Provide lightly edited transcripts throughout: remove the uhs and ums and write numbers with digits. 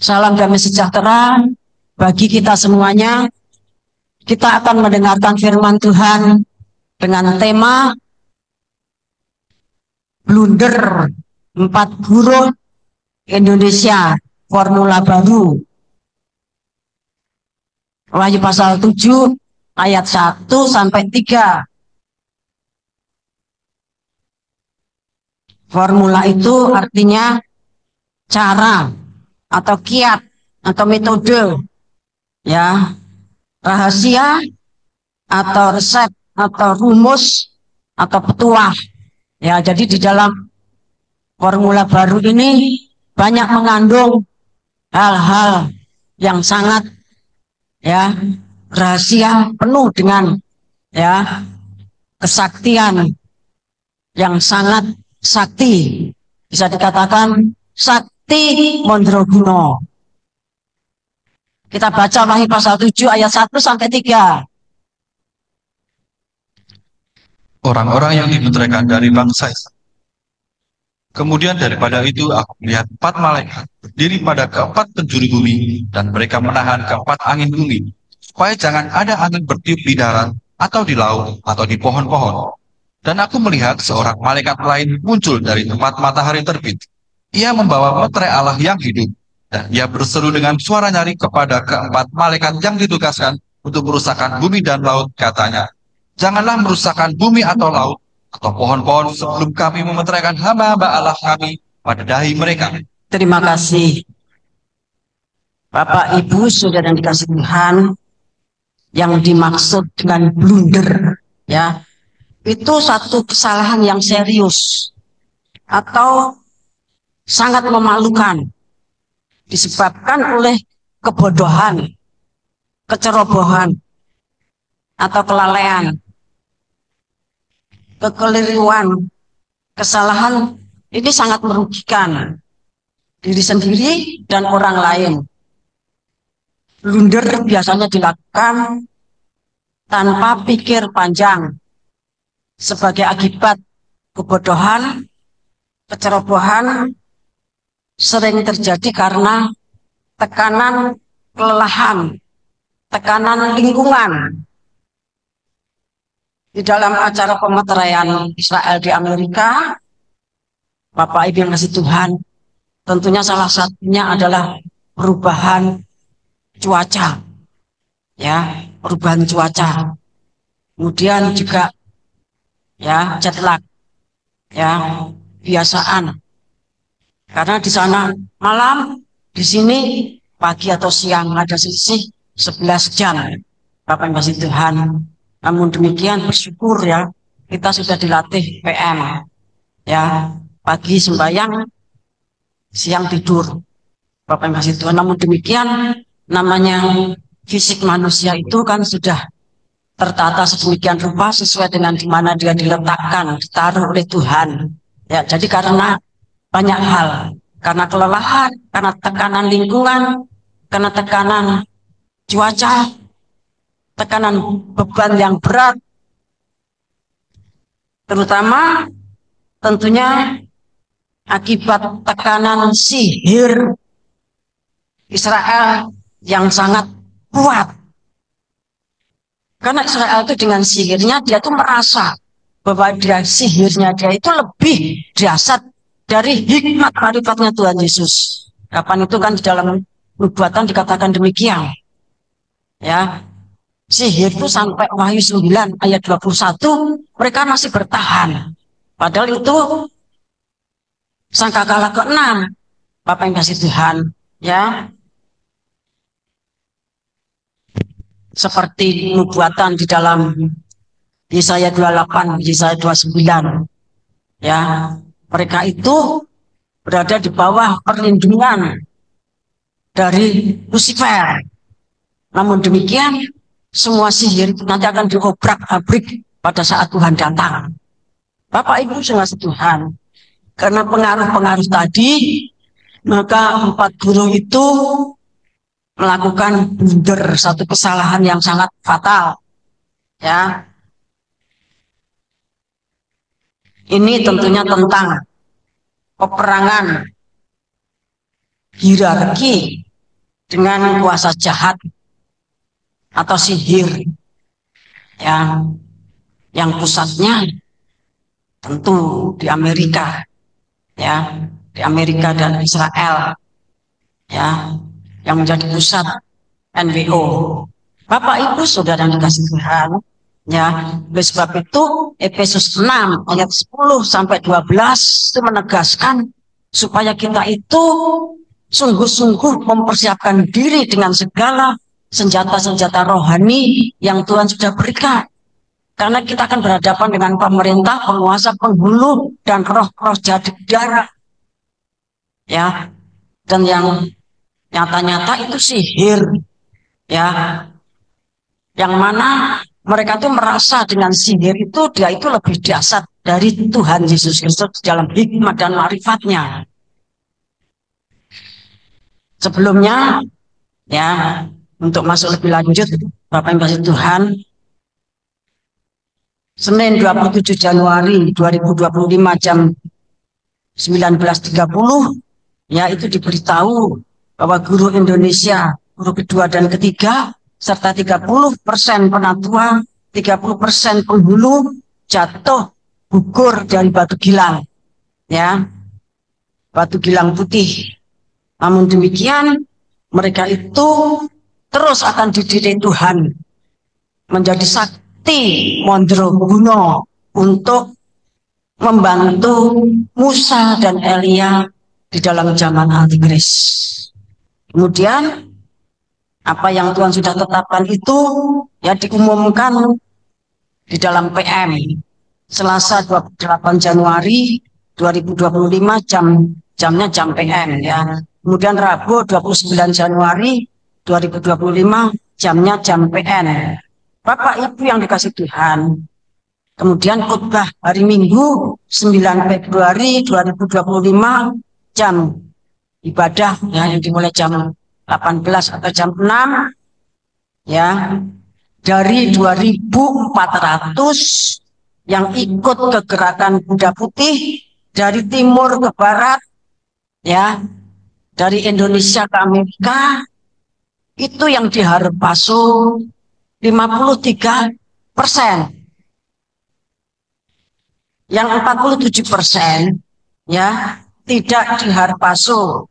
Salam damai sejahtera bagi kita semuanya. Kita akan mendengarkan firman Tuhan dengan tema blunder 4 huruf Indonesia formula baru. Wahyu pasal 7 ayat 1 sampai 3. Formula itu artinya cara atau kiat atau metode, ya, rahasia atau resep atau rumus atau petuah, ya. Jadi di dalam formula baru ini banyak mengandung hal-hal yang sangat, ya, rahasia, penuh dengan, ya, kesaktian yang sangat sakti, bisa dikatakan sakti Mondroguno. Kita baca Wahyu pasal 7 ayat 1 sampai 3. Orang-orang yang dimeteraikan dari bangsa Israel. Kemudian daripada itu aku melihat 4 malaikat berdiri pada keempat penjuru bumi, dan mereka menahan keempat angin bumi, supaya jangan ada angin bertiup di darat atau di laut atau di pohon-pohon. Dan aku melihat seorang malaikat lain muncul dari tempat matahari terbit. Ia membawa meterai Allah yang hidup, dan ia berseru dengan suara nyaring kepada keempat malaikat yang ditugaskan untuk merusakkan bumi dan laut, katanya, janganlah merusakkan bumi atau laut atau pohon-pohon sebelum kami memeteraikan hamba-hamba Allah kami pada dahi mereka. Terima kasih Bapak Ibu Saudara yang dikasih Tuhan. Yang dimaksud dengan blunder, ya, itu satu kesalahan yang serius atau sangat memalukan, disebabkan oleh kebodohan, kecerobohan, atau kelalaian, kekeliruan. Kesalahan ini sangat merugikan diri sendiri dan orang lain. Blunder biasanya dilakukan tanpa pikir panjang sebagai akibat kebodohan, kecerobohan sering terjadi karena tekanan, kelelahan, tekanan lingkungan. Di dalam acara pemeteraian Israel di Amerika, Bapak Ibu yang kasih Tuhan, tentunya salah satunya adalah perubahan cuaca, ya, perubahan cuaca. Kemudian juga, ya, jet lag, ya, kebiasaan. Karena di sana malam, di sini pagi atau siang, ada selisih 11 jam. Bapak yang kasih Tuhan. Namun demikian bersyukur, ya, kita sudah dilatih PM, ya, pagi sembahyang, siang tidur. Bapak yang kasih Tuhan. Namun demikian namanya fisik manusia itu kan sudah tertata sedemikian rupa sesuai dengan di mana dia diletakkan, ditaruh oleh Tuhan. Ya, jadi karena banyak hal, karena kelelahan, karena tekanan lingkungan, karena tekanan cuaca, tekanan beban yang berat, terutama tentunya akibat tekanan sihir Israel yang sangat kuat. Karena Israel itu dengan sihirnya dia tuh merasa bahwa sihirnya dia itu lebih dahsyat dari hikmat marifatnya Tuhan Yesus. Kapan itu kan di dalam nubuatan dikatakan demikian. Ya, sihir itu sampai Wahyu 9 ayat 21 mereka masih bertahan. Padahal itu sangkakala ke-6. Bapak yang kasih Tuhan, ya. Seperti nubuatan di dalam Yesaya 28, Yesaya 29. Ya, mereka itu berada di bawah perlindungan dari Lucifer. Namun demikian, semua sihir itu nanti akan diobrak-abrik pada saat Tuhan datang. Bapak Ibu sekalian Tuhan, karena pengaruh-pengaruh tadi, maka 4 guru itu melakukan blunder, satu kesalahan yang sangat fatal, ya. Ini tentunya tentang peperangan hierarki dengan kuasa jahat atau sihir yang pusatnya tentu di Amerika, di Amerika dan Israel, yang menjadi pusat NWO. Bapak Ibu Saudara yang dikasihi Tuhan, oleh sebab itu Efesus 6 ayat 10 sampai 12 itu menegaskan supaya kita itu sungguh-sungguh mempersiapkan diri dengan segala senjata-senjata rohani yang Tuhan sudah berikan. Karena kita akan berhadapan dengan pemerintah, penguasa, penghulu, dan roh-roh jahat darah. Dan yang nyata-nyata itu sihir. Yang mana mereka itu merasa dengan sihir itu, dia itu lebih dahsyat dari Tuhan Yesus Kristus dalam hikmat dan ma'rifatnya. Sebelumnya, untuk masuk lebih lanjut, Bapak Ibu kasih Tuhan, Senin 27 Januari 2025 jam 19.30, itu diberitahu bahwa guru Indonesia, guru kedua dan ketiga, serta 30% penatua, 30% penghulu jatuh gugur dari batu gilang, batu gilang putih. Namun demikian, mereka itu terus akan dididik Tuhan menjadi sakti Mondroguno untuk membantu Musa dan Elia di dalam zaman Antikris. Kemudian apa yang Tuhan sudah tetapkan itu diumumkan di dalam PM Selasa 28 Januari 2025 jamnya jam PM Kemudian Rabu 29 Januari 2025 jamnya jam PN. Bapak Ibu yang dikasih Tuhan. Kemudian khotbah hari Minggu 9 Februari 2025 jam ibadah yang dimulai jam 18 atau jam 6 dari 2.400 yang ikut ke gerakan Kuda Putih dari timur ke barat, dari Indonesia ke Amerika, itu yang diharpaso 53%. Yang 47% tidak diharpaso,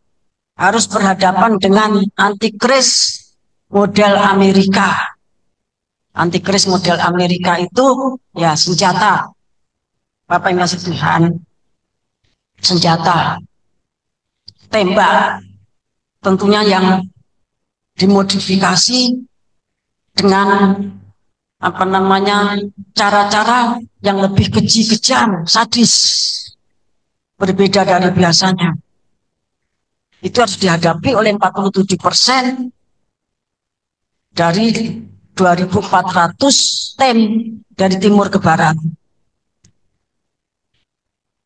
harus berhadapan dengan antikris model Amerika. Antikris model Amerika itu senjata. Bapak yang kasih Tuhan, senjata tembak, tentunya yang dimodifikasi dengan cara-cara yang lebih keji, kejam, sadis, berbeda dari biasanya. Itu harus dihadapi oleh 47% dari 2.400 tim dari timur ke barat.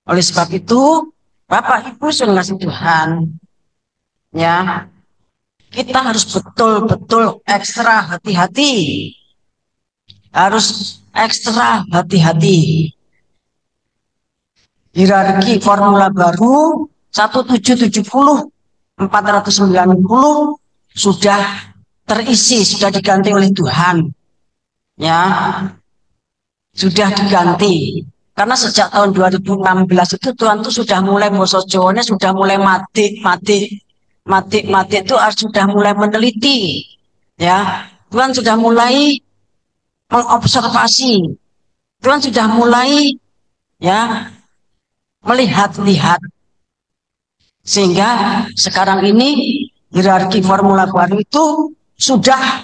Oleh sebab itu, Bapak Ibu saudara Tuhan, kita harus betul-betul ekstra hati-hati. Harus ekstra hati-hati. Hierarki formula baru 1770 490 sudah terisi, sudah diganti oleh Tuhan. Sudah diganti. Karena sejak tahun 2016 itu Tuhan tuh sudah mulai mosojonya, sudah mulai mati itu sudah mulai meneliti. Tuhan sudah mulai mengobservasi. Tuhan sudah mulai melihat-lihat. Sehingga sekarang ini hierarki formula baru itu sudah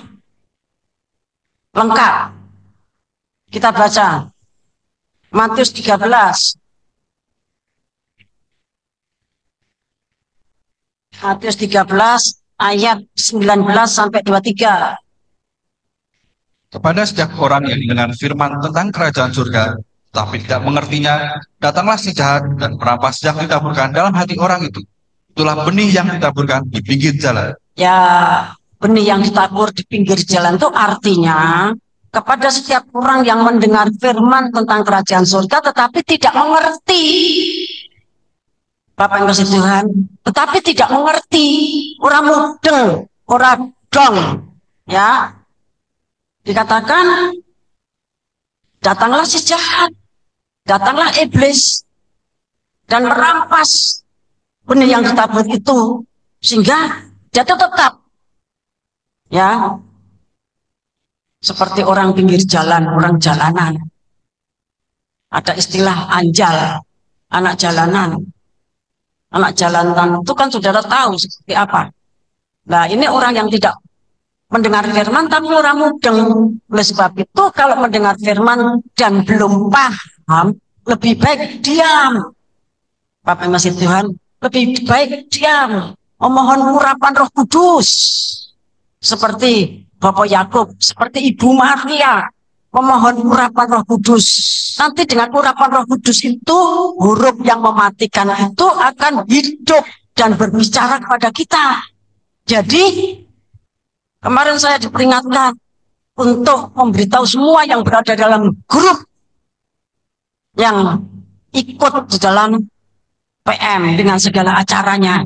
lengkap. Kita baca Matius 13. Matius 13 ayat 19 sampai 23. Kepada setiap orang yang mendengar firman tentang kerajaan surga, tapi tidak mengertinya, datanglah si jahat dan perampas yang ditaburkan dalam hati orang itu. Itulah benih yang ditaburkan di pinggir jalan. Benih yang ditabur di pinggir jalan itu artinya kepada setiap orang yang mendengar firman tentang kerajaan surga tetapi tidak mengerti. Bapak yang kasih Tuhan, tetapi tidak mengerti. Orang mudeng, ora dong, ya. Dikatakan datanglah si jahat, datanglah iblis dan merampas benih yang ditabur itu, sehingga dia itu tetap, ya, seperti orang pinggir jalan, orang jalanan. Ada istilah anjal, anak jalanan. Anak jalanan itu kan saudara tahu seperti apa. Nah, ini orang yang tidak mendengar firman tapi orang mudeng. Oleh sebab itu kalau mendengar firman dan belum paham, lebih baik diam. Bapak masih Tuhan, lebih baik diam. Memohon urapan Roh Kudus. Seperti Bapak Yakub, seperti Ibu Maria, memohon urapan Roh Kudus. Nanti dengan urapan Roh Kudus itu, huruf yang mematikan itu akan hidup dan berbicara kepada kita. Jadi kemarin saya diperingatkan untuk memberitahu semua yang berada dalam grup yang ikut di dalam PM dengan segala acaranya,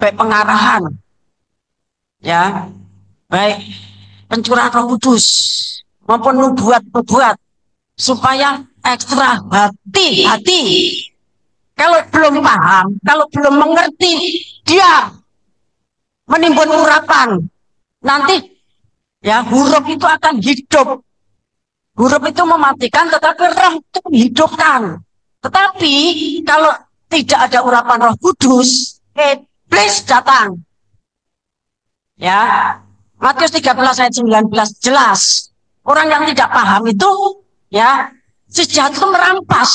baik pengarahan, ya, baik pencurahan Roh Kudus maupun nubuat-nubuat, supaya ekstra hati-hati. Kalau belum paham, kalau belum mengerti, dia menimbun urapan. Nanti ya huruf itu akan hidup. Huruf itu mematikan, tetapi roh itu menghidupkan. Tetapi kalau tidak ada urapan Roh Kudus, iblis datang. Ya, Matius 13 ayat 19 jelas. Orang yang tidak paham itu, ya, si jahat itu merampas.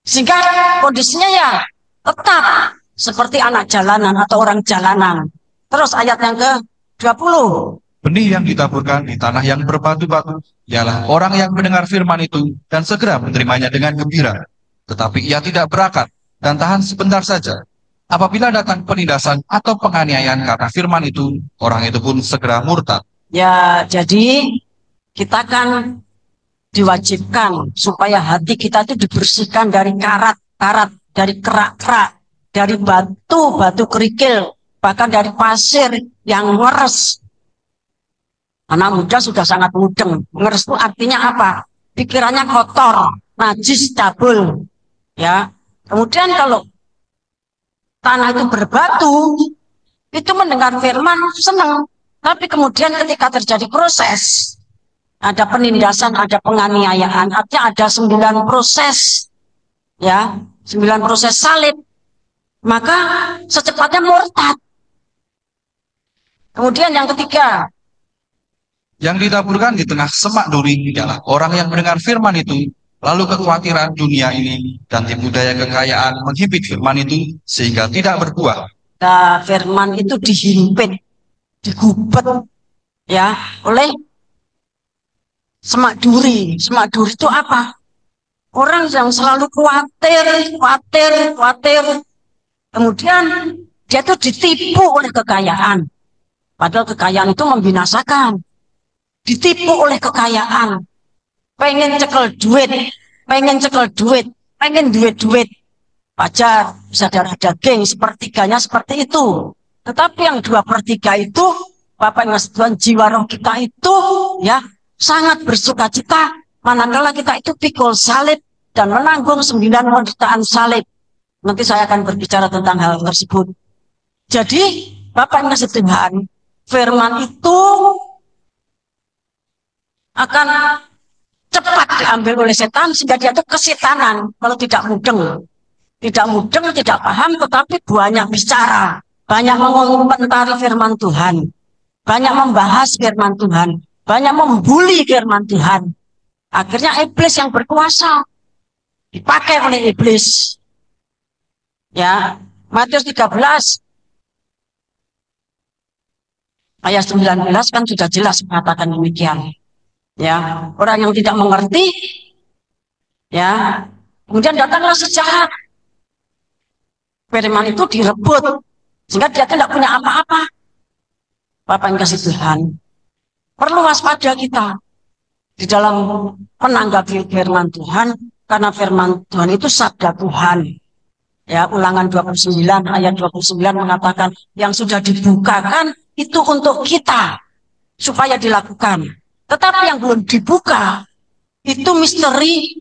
Sehingga kondisinya ya tetap seperti anak jalanan atau orang jalanan. Terus ayat yang ke-20. Benih yang ditaburkan di tanah yang berbatu-batu ialah orang yang mendengar firman itu dan segera menerimanya dengan gembira. Tetapi ia tidak berakar dan tahan sebentar saja. Apabila datang penindasan atau penganiayaan karena firman itu, orang itu pun segera murtad. Ya, jadi kita kan diwajibkan supaya hati kita itu dibersihkan dari karat-karat, dari kerak-kerak, dari batu-batu kerikil, bahkan dari pasir yang ngeres. Anak muda sudah sangat mudeng. Ngeres itu artinya apa? Pikirannya kotor, najis, cabul. Ya. Kemudian kalau tanah itu berbatu, itu mendengar firman senang. Tapi kemudian ketika terjadi proses, ada penindasan, ada penganiayaan, artinya ada 9 proses, ya, 9 proses salib, maka secepatnya murtad. Kemudian yang ketiga, yang ditaburkan di tengah semak duri ialah orang yang mendengar firman itu, lalu kekhawatiran dunia ini dan tipu daya kekayaan menghimpit firman itu sehingga tidak berbuah. Nah, firman itu dihimpit, digubet, ya, oleh semak duri. Semak duri itu apa? Orang yang selalu khawatir. Kemudian dia tuh ditipu oleh kekayaan. Padahal kekayaan itu membinasakan. Ditipu oleh kekayaan. Pengen cekel duit. Pengen duit. Wajar, bisa darah daging, sepertiganya seperti itu. Tetapi yang 2/3 itu, Bapak Ibu Tuhan, jiwa roh kita itu, ya, sangat bersuka cita manakala kita itu pikul salib dan menanggung 9 penderitaan salib. Nanti saya akan berbicara tentang hal tersebut. Jadi Bapak Ibu Tuhan, firman itu akan cepat diambil oleh setan sehingga dia itu kesetanan kalau tidak mudeng, tidak paham, tetapi banyak bicara, banyak mengomentari firman Tuhan, banyak membahas firman Tuhan, banyak membuli firman Tuhan. Akhirnya iblis yang berkuasa, dipakai oleh iblis. Ya, Matius 13 ayat 19 kan sudah jelas mengatakan demikian. Ya, orang yang tidak mengerti, ya, kemudian datanglah si jahat. Firman itu direbut sehingga dia tidak punya apa-apa. Bapak yang kasih Tuhan, perlu waspada kita di dalam menanggapi firman Tuhan, karena firman Tuhan itu sabda Tuhan. Ya, Ulangan 29 ayat 29 mengatakan yang sudah dibukakan itu untuk kita supaya dilakukan. Tetapi yang belum dibuka itu misteri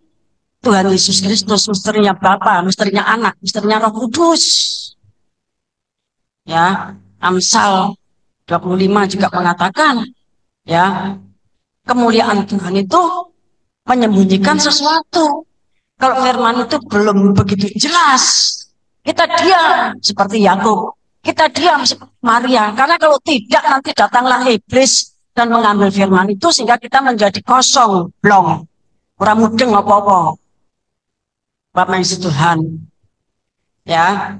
Tuhan Yesus Kristus, misterinya Bapa, misterinya Anak, misterinya Roh Kudus. Ya, Amsal 25 juga mengatakan, ya, kemuliaan Tuhan itu menyembunyikan sesuatu. Kalau firman itu belum begitu jelas, kita diam seperti Yakub, kita diam seperti Maria. Karena kalau tidak nanti datanglah iblis dan mengambil firman itu sehingga kita menjadi kosong, blong, ora mudeng apa-apa. Bapak Yesus Tuhan, ya.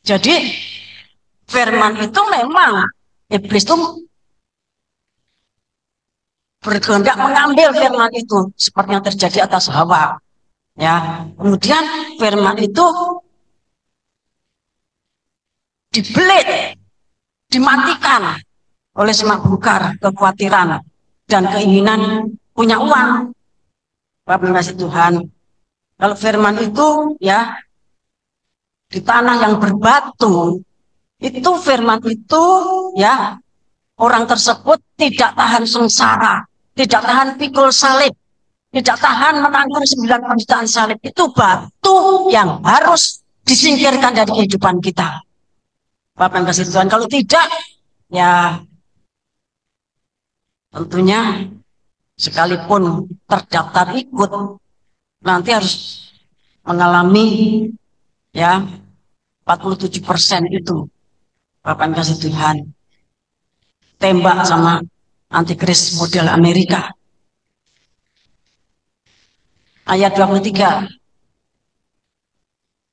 Jadi firman itu memang iblis itu berkehendak mengambil firman itu seperti yang terjadi atas Hawa. Ya, kemudian firman itu dibelit, dimatikan oleh semak belukar, kekhawatiran dan keinginan punya uang. Bapak kasih Tuhan, kalau firman itu ya di tanah yang berbatu, itu firman itu ya orang tersebut tidak tahan sengsara, tidak tahan pikul salib, tidak tahan menanggung 9 penderitaan salib. Itu batu yang harus disingkirkan dari kehidupan kita. Bapak yang kasih Tuhan, kalau tidak, ya tentunya sekalipun terdaftar ikut, nanti harus mengalami ya 47% itu. Bapak yang kasih Tuhan, tembak sama antikris model Amerika. Ayat 23.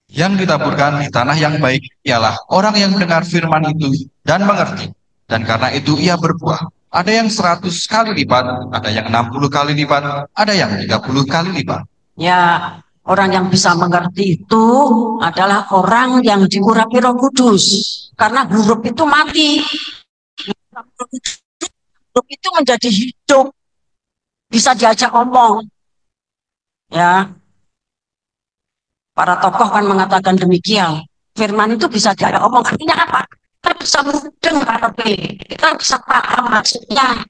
Yang ditaburkan di tanah yang baik ialah orang yang mendengar firman itu dan mengerti, dan karena itu ia berbuah. Ada yang 100 kali lipat, ada yang 60 kali lipat, ada yang 30 kali lipat. Ya, orang yang bisa mengerti itu adalah orang yang diurapi Roh Kudus. Karena huruf itu mati. Huruf itu menjadi hidup. Bisa diajak ngomong. Ya, para tokoh kan mengatakan demikian. Firman itu bisa diajak ngomong. Artinya apa? Kita bisa mudeng, kita bisa paham maksudnya.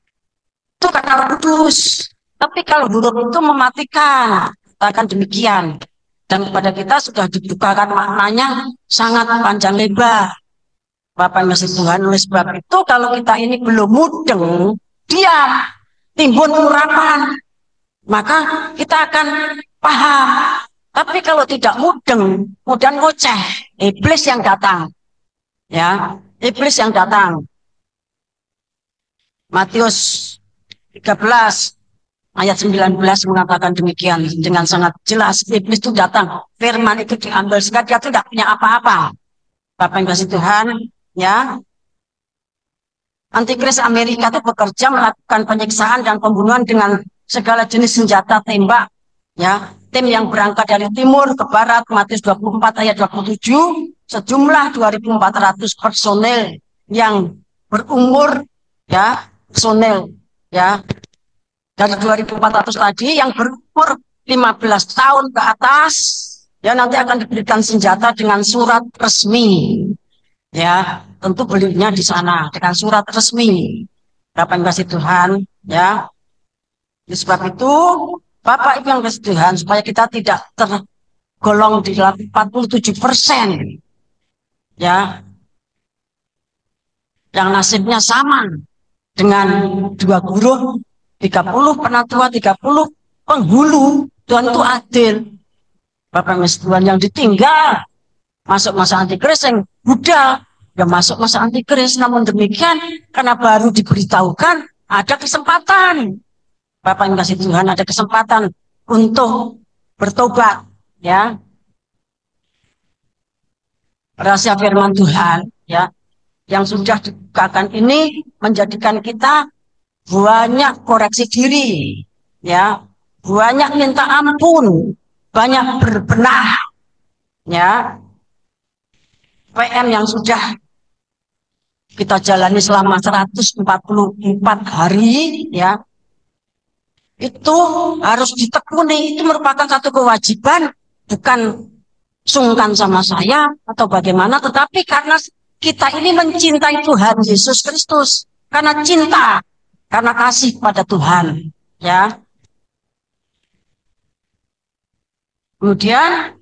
Itu karena Roh Kudus. Tapi kalau huruf itu mematikan, katakan demikian. Dan kepada kita sudah dibukakan maknanya sangat panjang lebar. Bapak yang kasih Tuhan, oleh sebab itu kalau kita ini belum mudeng, diam, timbun urapan, maka kita akan paham. Tapi kalau tidak mudeng, kemudian ngoceh, iblis yang datang. Ya, iblis yang datang. Matius 13 ayat 19 mengatakan demikian dengan sangat jelas. Iblis itu datang, firman itu diambil sehingga dia itu tidak punya apa-apa. Bapak yang kasih Tuhan, ya, antikris Amerika itu bekerja melakukan penyiksaan dan pembunuhan dengan segala jenis senjata tembak. Ya, tim yang berangkat dari timur ke barat, Matius 24 ayat 27, sejumlah 2.400 personel yang berumur, ya, personel, ya, dari 2.400 tadi yang berumur 15 tahun ke atas, ya nanti akan diberikan senjata dengan surat resmi. Ya, tentu belinya di sana dengan surat resmi. Bapak yang kasih Tuhan, ya. Oleh sebab itu, Bapak Ibu yang kasih Tuhan, supaya kita tidak tergolong di dalam 47%, ya, yang nasibnya sama dengan 2 guru, 30 penatua, 30 penghulu. Tuhan itu adil. Bapak Ibu Tuhan, yang ditinggal masuk masa antikris, yang Buddha ya masuk masa antikris. Namun demikian, karena baru diberitahukan, ada kesempatan. Bapak yang kasih Tuhan, ada kesempatan untuk bertobat, ya. Rahasia firman Tuhan, ya, yang sudah dibukakan ini menjadikan kita banyak koreksi diri, ya, banyak minta ampun, banyak berbenah, ya. PM yang sudah kita jalani selama 144 hari, ya, itu harus ditekuni. Itu merupakan satu kewajiban bukan sungkan sama saya atau bagaimana, tetapi karena kita ini mencintai Tuhan Yesus Kristus, karena cinta, karena kasih pada Tuhan, ya. Kemudian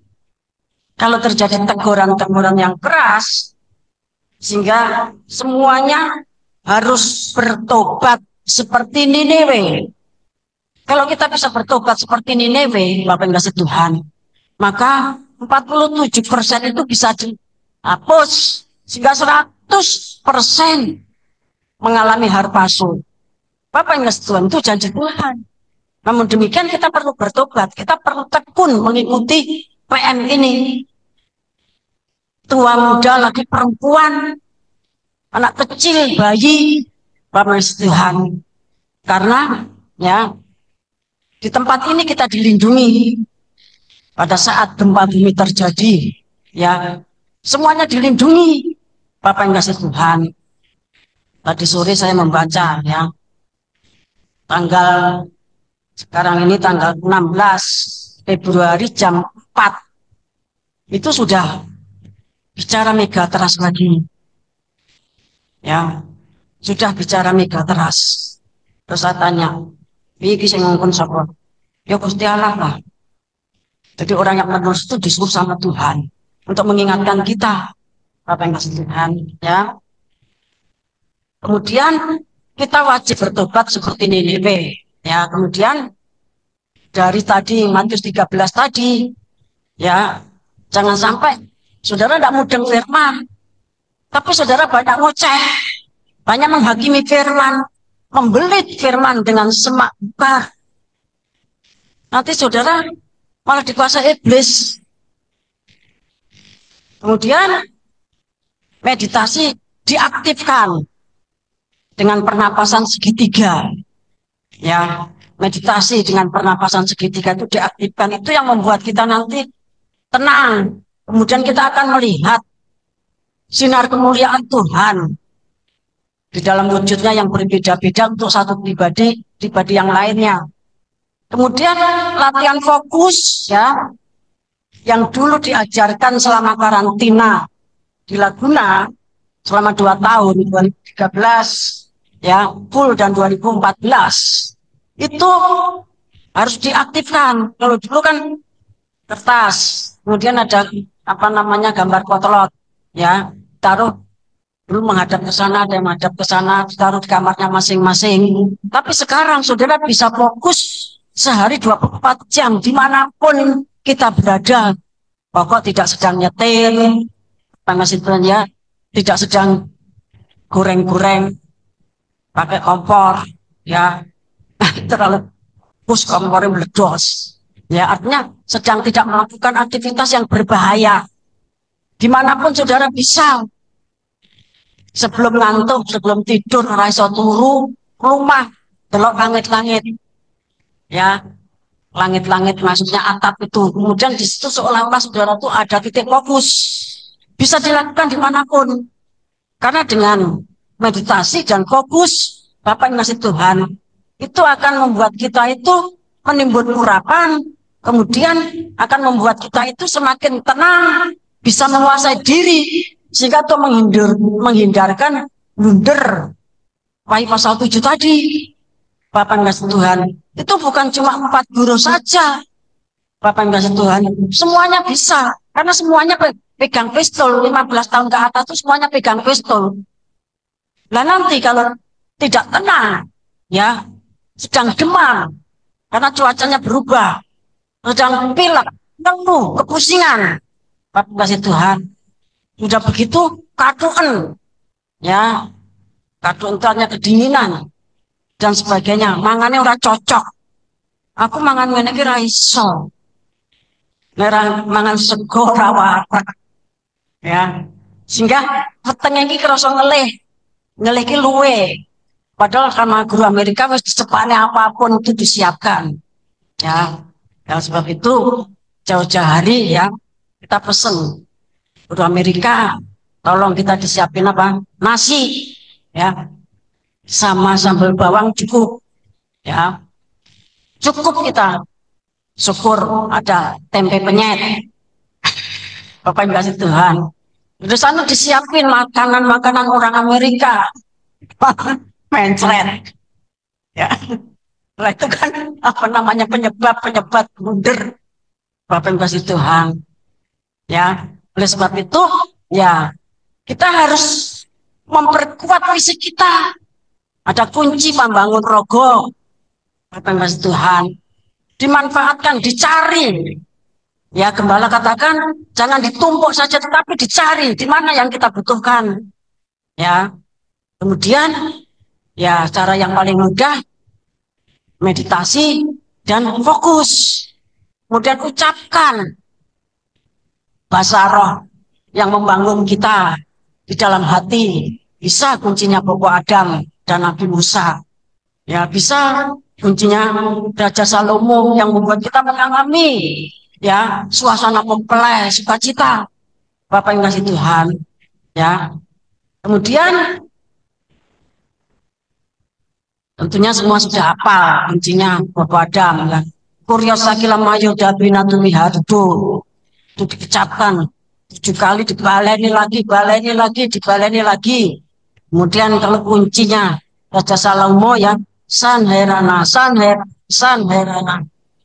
kalau terjadi teguran-teguran yang keras, sehingga semuanya harus bertobat seperti Niniwe. Kalau kita bisa bertobat seperti Niniwe, Bapak yang kasih Tuhan, maka 47% itu bisa dihapus, sehingga 100% mengalami harpasun. Bapak yang kasih Tuhan, itu janji Tuhan. Namun demikian kita perlu bertobat, kita perlu tekun mengikuti PM ini. Tua muda, lagi perempuan, anak kecil, bayi, Bapak yang kasih Tuhan. Karena ya di tempat ini kita dilindungi pada saat gempa bumi terjadi, ya semuanya dilindungi, Bapak yang kasih Tuhan. Tadi sore saya membaca, ya tanggal sekarang ini tanggal 16 Februari jam 4 itu sudah bicara megateras lagi, ya sudah bicara megateras. Terus saya tanya, iki sing ngongkon sapa? Ya Gusti Allah lah. Jadi orang yang menerus itu disuruh sama Tuhan untuk mengingatkan kita, Bapak yang kasih Tuhan, ya. Kemudian kita wajib bertobat seperti Niniwe, ya. Kemudian dari tadi Matius 13 tadi, ya jangan sampai saudara tidak mudeng firman, tapi saudara banyak ngoceh, banyak menghakimi firman, membelit firman dengan semak belukar. Nanti saudara malah dikuasai iblis. Kemudian meditasi diaktifkan dengan pernapasan segitiga. Ya, meditasi dengan pernapasan segitiga itu diaktifkan. Itu yang membuat kita nanti tenang. Kemudian kita akan melihat sinar kemuliaan Tuhan di dalam wujudnya yang berbeda-beda untuk satu pribadi yang lainnya. Kemudian latihan fokus, ya, yang dulu diajarkan selama karantina di Laguna selama 2 tahun, 2013, ya, full dan 2014, itu harus diaktifkan. Kalau dulu kan kertas, kemudian ada apa namanya gambar potlot, ya, taruh dulu menghadap ke sana, ada yang menghadap ke sana, ditaruh di kamarnya masing-masing. Tapi sekarang saudara bisa fokus sehari 24 jam dimanapun kita berada. Pokok tidak sedang nyetir, ya, tidak sedang goreng-goreng pakai kompor, ya, terlalu pus kompornya meledos, ya, artinya sedang tidak melakukan aktivitas yang berbahaya. Dimanapun saudara bisa, sebelum ngantuk, sebelum tidur, raiso turu, rumah, delok langit-langit, ya, langit-langit maksudnya atap itu. Kemudian di situ seolah-olah saudara itu ada titik fokus, bisa dilakukan dimanapun. Karena dengan meditasi dan fokus, Bapak yang kasih Tuhan, itu akan membuat kita itu menimbun urapan, kemudian akan membuat kita itu semakin tenang, bisa menguasai diri, sehingga itu menghindarkan blunder. Wahyu pasal 7 tadi, Bapak yang kasih Tuhan, itu bukan cuma 4 guru saja, Bapak yang kasih Tuhan, semuanya bisa, karena semuanya pegang pistol. 15 tahun ke atas itu semuanya pegang pistol. Nah nanti kalau tidak tenang, ya, sedang demam, karena cuacanya berubah, sedang pilek, ngeluh, kepusingan, Bapak yang kasih Tuhan, sudah begitu kaduen, ya, kaduen itu hanya kedinginan dan sebagainya, mangannya ora cocok. Aku mangan ngene iki ra iso. Merah mangan sego ora warak. Ya. Sehingga wetenge iki kerasa ngelih ki luwe. Padahal sama guru Amerika wis secepatnya apapun itu disiapkan. Ya. Dan sebab itu jauh-jauh hari, ya, kita pesen guru Amerika, tolong kita disiapin apa? Nasi, ya. Sama sambal bawang cukup, ya. Cukup kita. syukur ada tempe penyet. Bapak Ibu kasih Tuhan. Di sana disiapin makanan-makanan orang Amerika. Mencret. Ya. Nah, itu kan apa namanya penyebab blunder. Bapak Ibu kasih Tuhan. Ya. Oleh sebab itu, ya kita harus memperkuat fisik kita. Ada kunci membangun rogo. Bapak Ibu kasih Tuhan. Dimanfaatkan, dicari. Ya, gembala katakan jangan ditumpuk saja tetapi dicari di mana yang kita butuhkan. Ya. Kemudian ya cara yang paling mudah meditasi dan fokus. Kemudian ucapkan bahasa roh yang membangun kita di dalam hati. Bisa kuncinya Bobo Adam dan Nabi Musa. Ya, bisa kuncinya Raja Salomo yang membuat kita mengalami ya suasana mempelai sukacita. Bapak yang kasih Tuhan. Ya. Kemudian tentunya semua sudah hafal kuncinya Bapak Adam ya. Kuryosakila mayo dabinatu mihardo. Itu dikecapkan 7 kali, dibaleni lagi, dibaleni lagi. Kemudian kalau kuncinya Raja Salomo ya sanherana.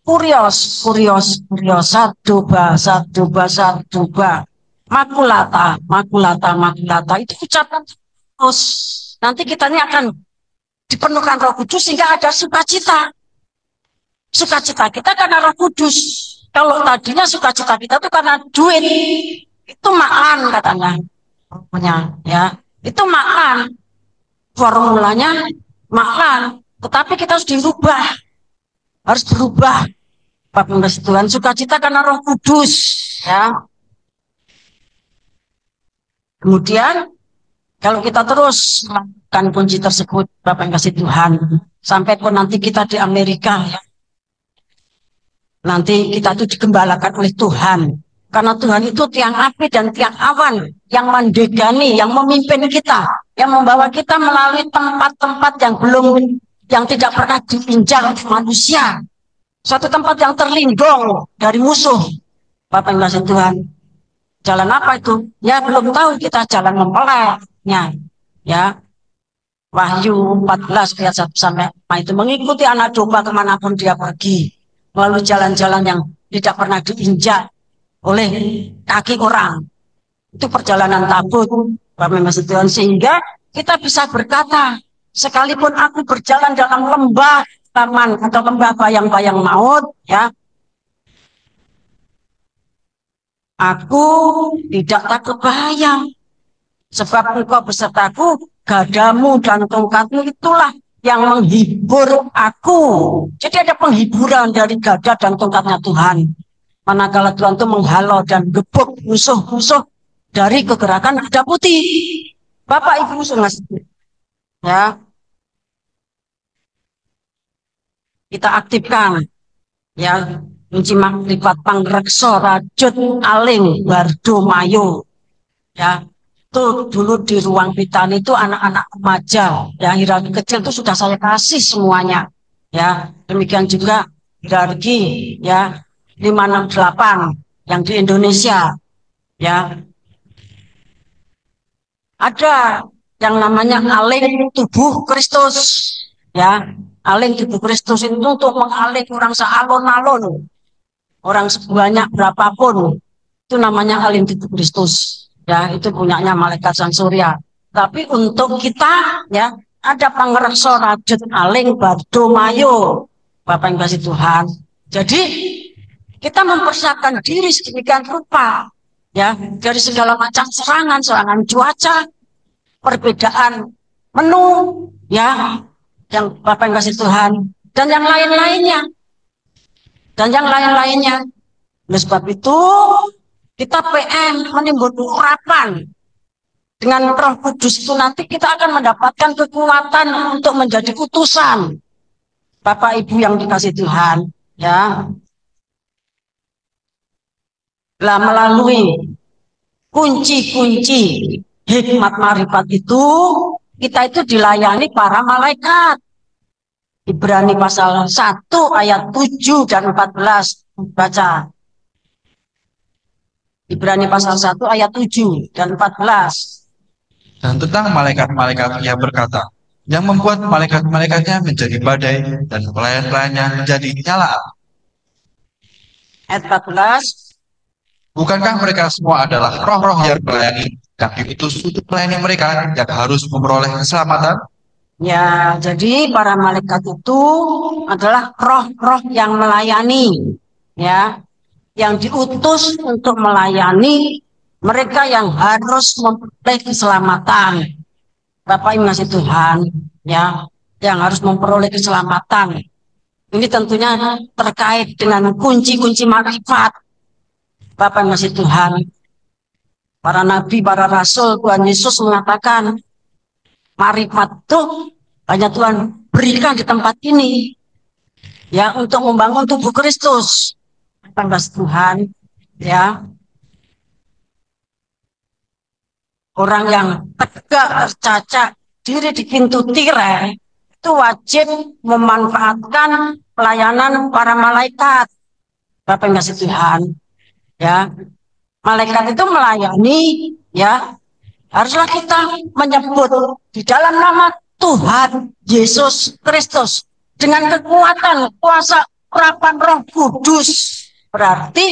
Kurios, saduba. Makulata. Itu ucapan terus. Nanti kita ini akan dipenuhkan Roh Kudus sehingga ada sukacita. Sukacita kita karena Roh Kudus. Kalau tadinya sukacita kita itu karena duit, itu makan katanya. Ya, itu makan. Formulanya makan. Tetapi kita harus dirubah. Harus berubah. Bapak Tuhan, sukacita karena Roh Kudus. Ya. Kemudian kalau kita terus melakukan kunci tersebut, Bapak yang kasih Tuhan, sampai pun nanti kita di Amerika, ya. Nanti kita itu digembalakan oleh Tuhan. Karena Tuhan itu tiang api dan tiang awan yang mendegani, yang memimpin kita, yang membawa kita melalui tempat-tempat yang tidak pernah diinjak oleh manusia. Suatu tempat yang terlindung dari musuh. Bapak yang kasih Tuhan. Jalan apa itu? Ya belum tahu kita jalan mempelainya. Ya. Wahyu 14 ayat 1 sampai 5 itu mengikuti anak domba kemanapun dia pergi. Melalui jalan-jalan yang tidak pernah diinjak oleh kaki orang. Itu perjalanan takut. Bapak yang kasih Tuhan. Sehingga kita bisa berkata, sekalipun aku berjalan dalam lembah taman atau lembah bayang-bayang maut, ya, aku tidak takut bahaya, sebab engkau besertaku, gadamu dan tongkatmu itulah yang menghibur aku. Jadi ada penghiburan dari gada dan tongkatnya Tuhan. Manakala Tuhan itu menghalau dan gebuk musuh-musuh dari kegerakan kuda putih. Bapak Ibu ngasih, ya. Kita aktifkan ya kunci makrifat pangreksa rajut aling bardo mayo ya. Itu dulu di ruang pitan itu anak-anak remaja ya, hierarki kecil itu sudah saya kasih semuanya ya. Demikian juga hierarki ya 568 yang di Indonesia ya. Ada yang namanya aling tubuh Kristus ya. Aling tubuh Kristus itu untuk mengaling orang sealon-alon, orang sebanyak berapapun, itu namanya aling tubuh Kristus. Ya, itu punyanya malaikat sang surya. Tapi untuk kita, ya, ada pangreksa rajut aling bardo mayo, Bapak yang kasih Tuhan. Jadi kita mempersiapkan diri sedemikian rupa, ya, dari segala macam serangan cuaca, perbedaan menu, ya. Yang Bapak yang kasih Tuhan dan yang lain-lainnya oleh sebab itu kita PM menimbun urapan dengan Roh Kudus itu nanti kita akan mendapatkan kekuatan untuk menjadi utusan Bapak Ibu yang dikasih Tuhan ya. Lah melalui kunci-kunci hikmat marifat itu kita itu dilayani para malaikat Ibrani pasal 1 ayat 7 dan 14. Baca. Ibrani pasal 1 ayat 7 dan 14. Dan tentang malaikat-malaikat ia berkata, yang membuat malaikat-malaikatnya menjadi badai dan pelayan-pelayannya menjadi nyala api. Ayat 14. Bukankah mereka semua adalah roh-roh yang melayani, yang diutus untuk melayani mereka yang harus memperoleh keselamatan? Ya, jadi para malaikat itu adalah roh-roh yang melayani, ya, yang diutus untuk melayani mereka yang harus memperoleh keselamatan. Bapak Ibu ngasih Tuhan, ya, yang harus memperoleh keselamatan. Ini tentunya terkait dengan kunci-kunci marifat. Bapak Ibu ngasih Tuhan, para nabi, para rasul, Tuhan Yesus mengatakan, marifat itu hanya Tuhan berikan di tempat ini, ya, untuk membangun tubuh Kristus. Bapak Ibu ngasih Tuhan, ya, orang yang tegak tercacat diri di pintu tirai itu wajib memanfaatkan pelayanan para malaikat. Bapak yang kasih Tuhan, ya, malaikat itu melayani, ya, haruslah kita menyebut di dalam nama Tuhan Yesus Kristus dengan kekuatan kuasa urapan Roh Kudus. Berarti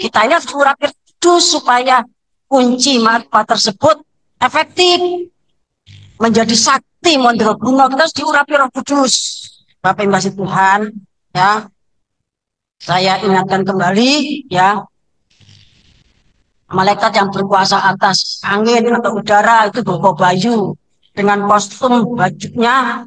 kita ini harus urapi kudus supaya kunci marifat tersebut efektif menjadi sakti mandraguna. Kita harus diurapi Roh Kudus. Bapak yang kasih Tuhan, ya, saya ingatkan kembali, ya, malaikat yang berkuasa atas angin atau udara itu bawa bayu dengan kostum bajunya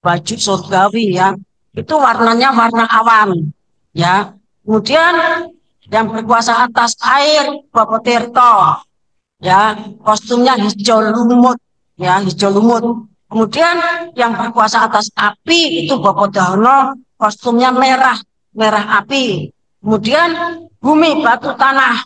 baju surgawi, ya, itu warnanya warna awan, ya. Kemudian yang berkuasa atas air Bapak Tirto, ya, kostumnya hijau lumut, ya, hijau lumut. Kemudian yang berkuasa atas api itu Bapak Dahono, kostumnya merah api. Kemudian bumi batu tanah,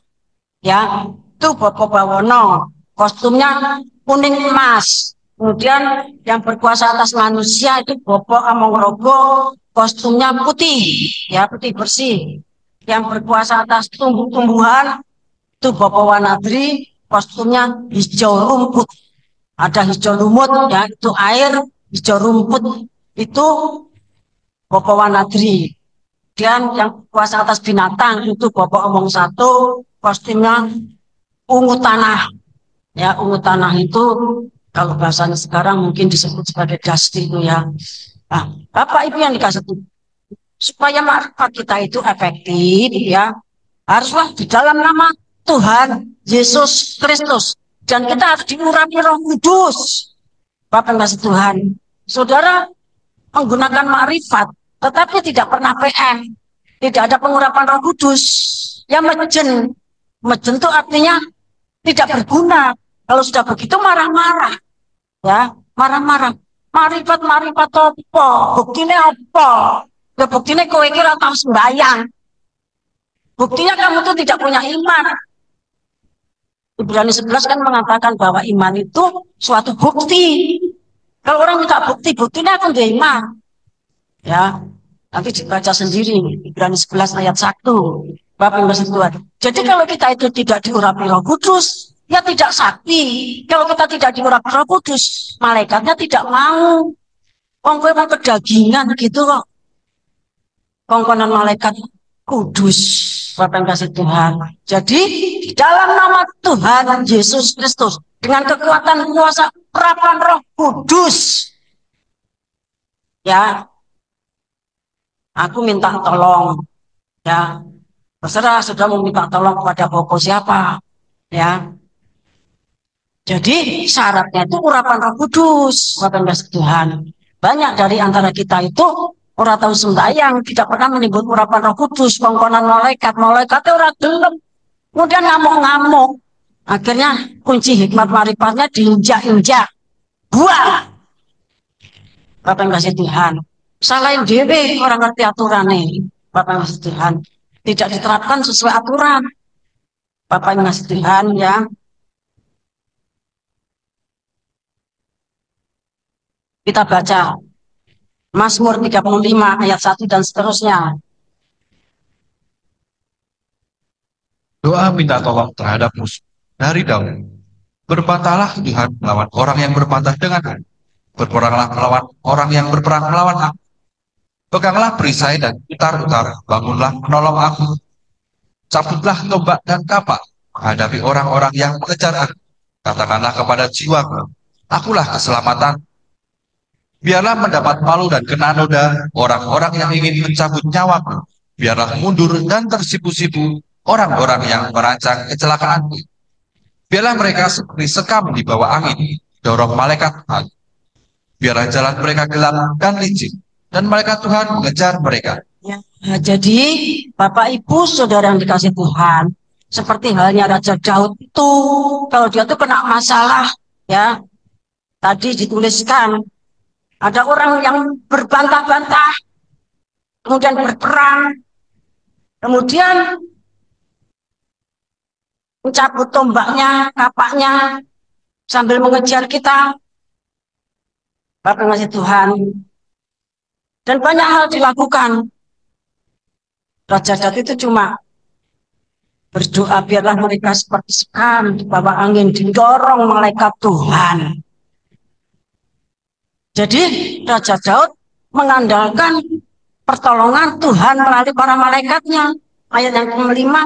ya, itu Bapak Bawono, kostumnya kuning emas. Kemudian yang berkuasa atas manusia itu Bapak Amongrogo, kostumnya putih, ya, putih bersih. Yang berkuasa atas tumbuh-tumbuhan itu Bapak Wanadri, kostumnya hijau rumput. Ada hijau lumut, ya, itu air, hijau rumput itu Bapak Wanadri. Dan yang kuasa atas binatang itu Bapak Omong Satu, kostumnya ungu tanah. Ya, ungu tanah itu kalau bahasanya sekarang mungkin disebut sebagai dusty itu, ya. Nah, Bapak Ibu yang dikasih supaya marifat kita itu efektif, ya, haruslah di dalam nama Tuhan Yesus Kristus. Dan kita harus diurapi Roh Kudus. Bapak yang kasih Tuhan, saudara menggunakan marifat, tetapi tidak pernah PM, tidak ada pengurapan Roh Kudus, ya mejen. Mejen itu artinya tidak berguna. Kalau sudah begitu marah-marah, ya, marah-marah. Marifat apa? Buktinya apa? Ya buktinya kowe kira tahu sembahyang. Buktinya kamu tuh tidak punya iman. Ibrani 11 kan mengatakan bahwa iman itu suatu bukti. Kalau orang minta bukti, buktinya akan dia iman. Ya, nanti dibaca sendiri Ibrani 11 ayat 1. Bapak Ibu Tuhan. Jadi kalau kita itu tidak diurapi Roh Kudus, ya tidak sakti. Kalau kita tidak diurapi Roh Kudus, malaikatnya tidak mau. Kowe mau kedagingan gitu kok. Kongkonan malaikat kudus. Bapak yang kasih Tuhan. Jadi di dalam nama Tuhan Yesus Kristus dengan kekuatan kuasa urapan Roh Kudus, ya, aku minta tolong, ya, terserah sudah mau minta tolong kepada Bapak siapa, ya. Jadi syaratnya itu urapan Roh Kudus. Bapak yang kasih Tuhan. Banyak dari antara kita itu orang tahu sembahyang, tidak pernah menyebut urapan Roh Kudus, kongkonan malaikatnya orang gelem. Kemudian ngamuk-ngamuk. Akhirnya kunci hikmat marifatnya diinjak-injak. Buang. Bapak yang kasih Tuhan. Salahin dewe orang ngerti aturan ini. Bapak yang kasih Tuhan. Tidak diterapkan sesuai aturan. Bapak yang kasih Tuhan, ya. Kita baca Mazmur 35 ayat 1 dan seterusnya. Doa minta tolong terhadap musuh dari Daud. Berbantahlah Tuhan melawan orang yang berbantah dengan aku. Berperanglah melawan orang yang berperang melawan aku. Peganglah perisai dan utar-utar, bangunlah menolong aku. Cabutlah tombak dan kapak, menghadapi orang-orang yang mengejar aku. Katakanlah kepada jiwaku, akulah keselamatan. Biarlah mendapat malu dan kena noda orang-orang yang ingin mencabut nyawaku. Biarlah mundur dan tersipu-sipu orang-orang yang merancang kecelakaanku. Biarlah mereka seperti sekam di bawah angin, dorong malaikat Tuhan. Biarlah jalan mereka gelap dan licin, dan malaikat Tuhan mengejar mereka. Ya, jadi Bapak Ibu Saudara yang dikasih Tuhan, seperti halnya Raja Daud itu, kalau dia tuh kena masalah, ya tadi dituliskan ada orang yang berbantah-bantah, kemudian berperang, kemudian mencabut tombaknya, kapaknya, sambil mengejar kita. Bapak ngasih Tuhan, dan banyak hal dilakukan. Raja Daud itu cuma berdoa, biarlah mereka seperti sekam di bawah angin, didorong malaikat Tuhan. Jadi Raja Daud mengandalkan pertolongan Tuhan melalui para malaikatnya. Ayat yang kelima,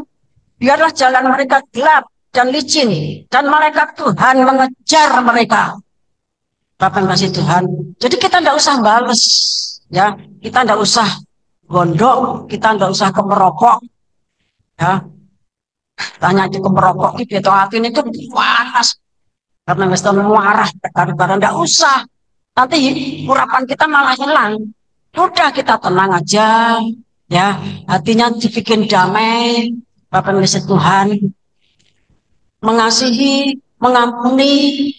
biarlah jalan mereka gelap dan licin, dan malaikat Tuhan mengejar mereka. Bapak kasih Tuhan. Jadi kita tidak usah bales, ya. Kita tidak usah gondok, kita tidak usah kemerokok, ya. Tanya itu kemerokok, itu hati ini tuh panas, karena mesti marah, karena tidak usah. Nanti urapan kita malah hilang. Udah kita tenang aja, ya. Hatinya dibikin damai. Bapak kasih Tuhan, mengasihi, mengampuni.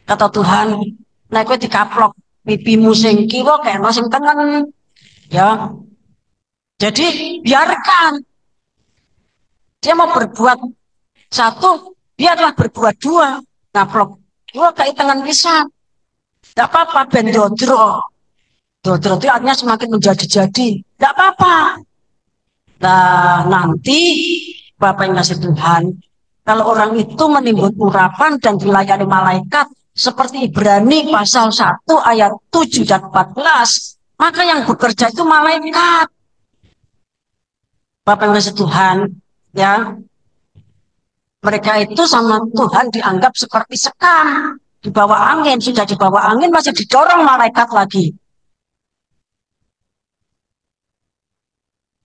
Kata Tuhan, nah kowe dikaplok pipimu sing kiwa kayak sing tengen, ya. Jadi biarkan dia mau berbuat satu, biarlah berbuat dua. Ngaplok kiwa kayak tengen bisa, tidak apa-apa. Ben dodro, dodro itu artinya semakin menjadi-jadi, tidak apa-apa. Nah nanti Bapak yang kasih Tuhan, kalau orang itu menimbun urapan dan dilayani malaikat, seperti Ibrani pasal 1 ayat 7 dan 14, maka yang bekerja itu malaikat. Bapak yang kasih Tuhan, ya, mereka itu sama Tuhan dianggap seperti sekam di bawah angin. Sudah di bawah angin masih didorong malaikat lagi.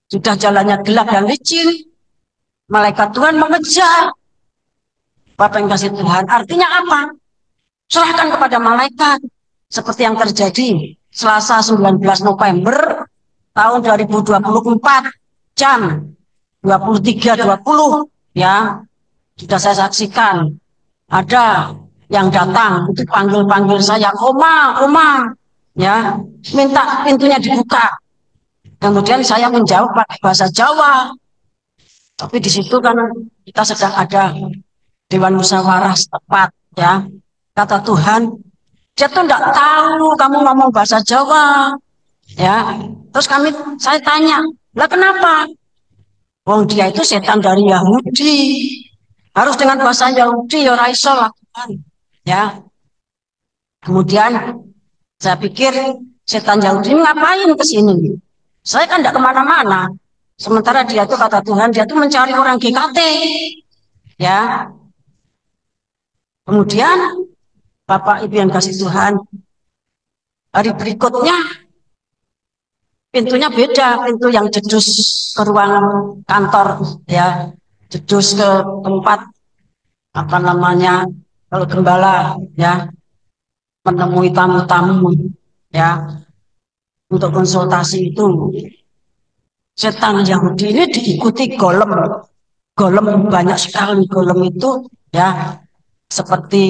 Sudah jalannya gelap dan licin, malaikat Tuhan mengejar. Bapak yang kasih Tuhan, artinya apa? Serahkan kepada malaikat, seperti yang terjadi Selasa 19 November tahun 2024 jam 23.20, ya, sudah saya saksikan. Ada yang datang untuk panggil saya, Oma, ya, minta pintunya dibuka. Kemudian saya menjawab pakai bahasa Jawa, tapi di situ kan kita sedang ada Dewan Musyawarah setempat, ya. Kata Tuhan, dia tuh enggak tahu kamu ngomong bahasa Jawa, ya. Terus saya tanya, lah kenapa? Wong dia itu setan dari Yahudi, harus dengan bahasa Yahudi, ya raiso lah Tuhan, ya. Kemudian saya pikir setan Yahudi ngapain ke sini? Saya kan enggak kemana-mana. Sementara dia tuh kata Tuhan, dia tuh mencari orang GKT, ya. Kemudian Bapak Ibu yang kasih Tuhan, hari berikutnya pintunya beda, pintu yang jedus ke ruang kantor, ya, jedus ke tempat apa namanya, kalau gembala, ya, menemui tamu-tamu, ya, untuk konsultasi itu. Setan Yahudi ini diikuti golem banyak sekali. Golem itu, ya, seperti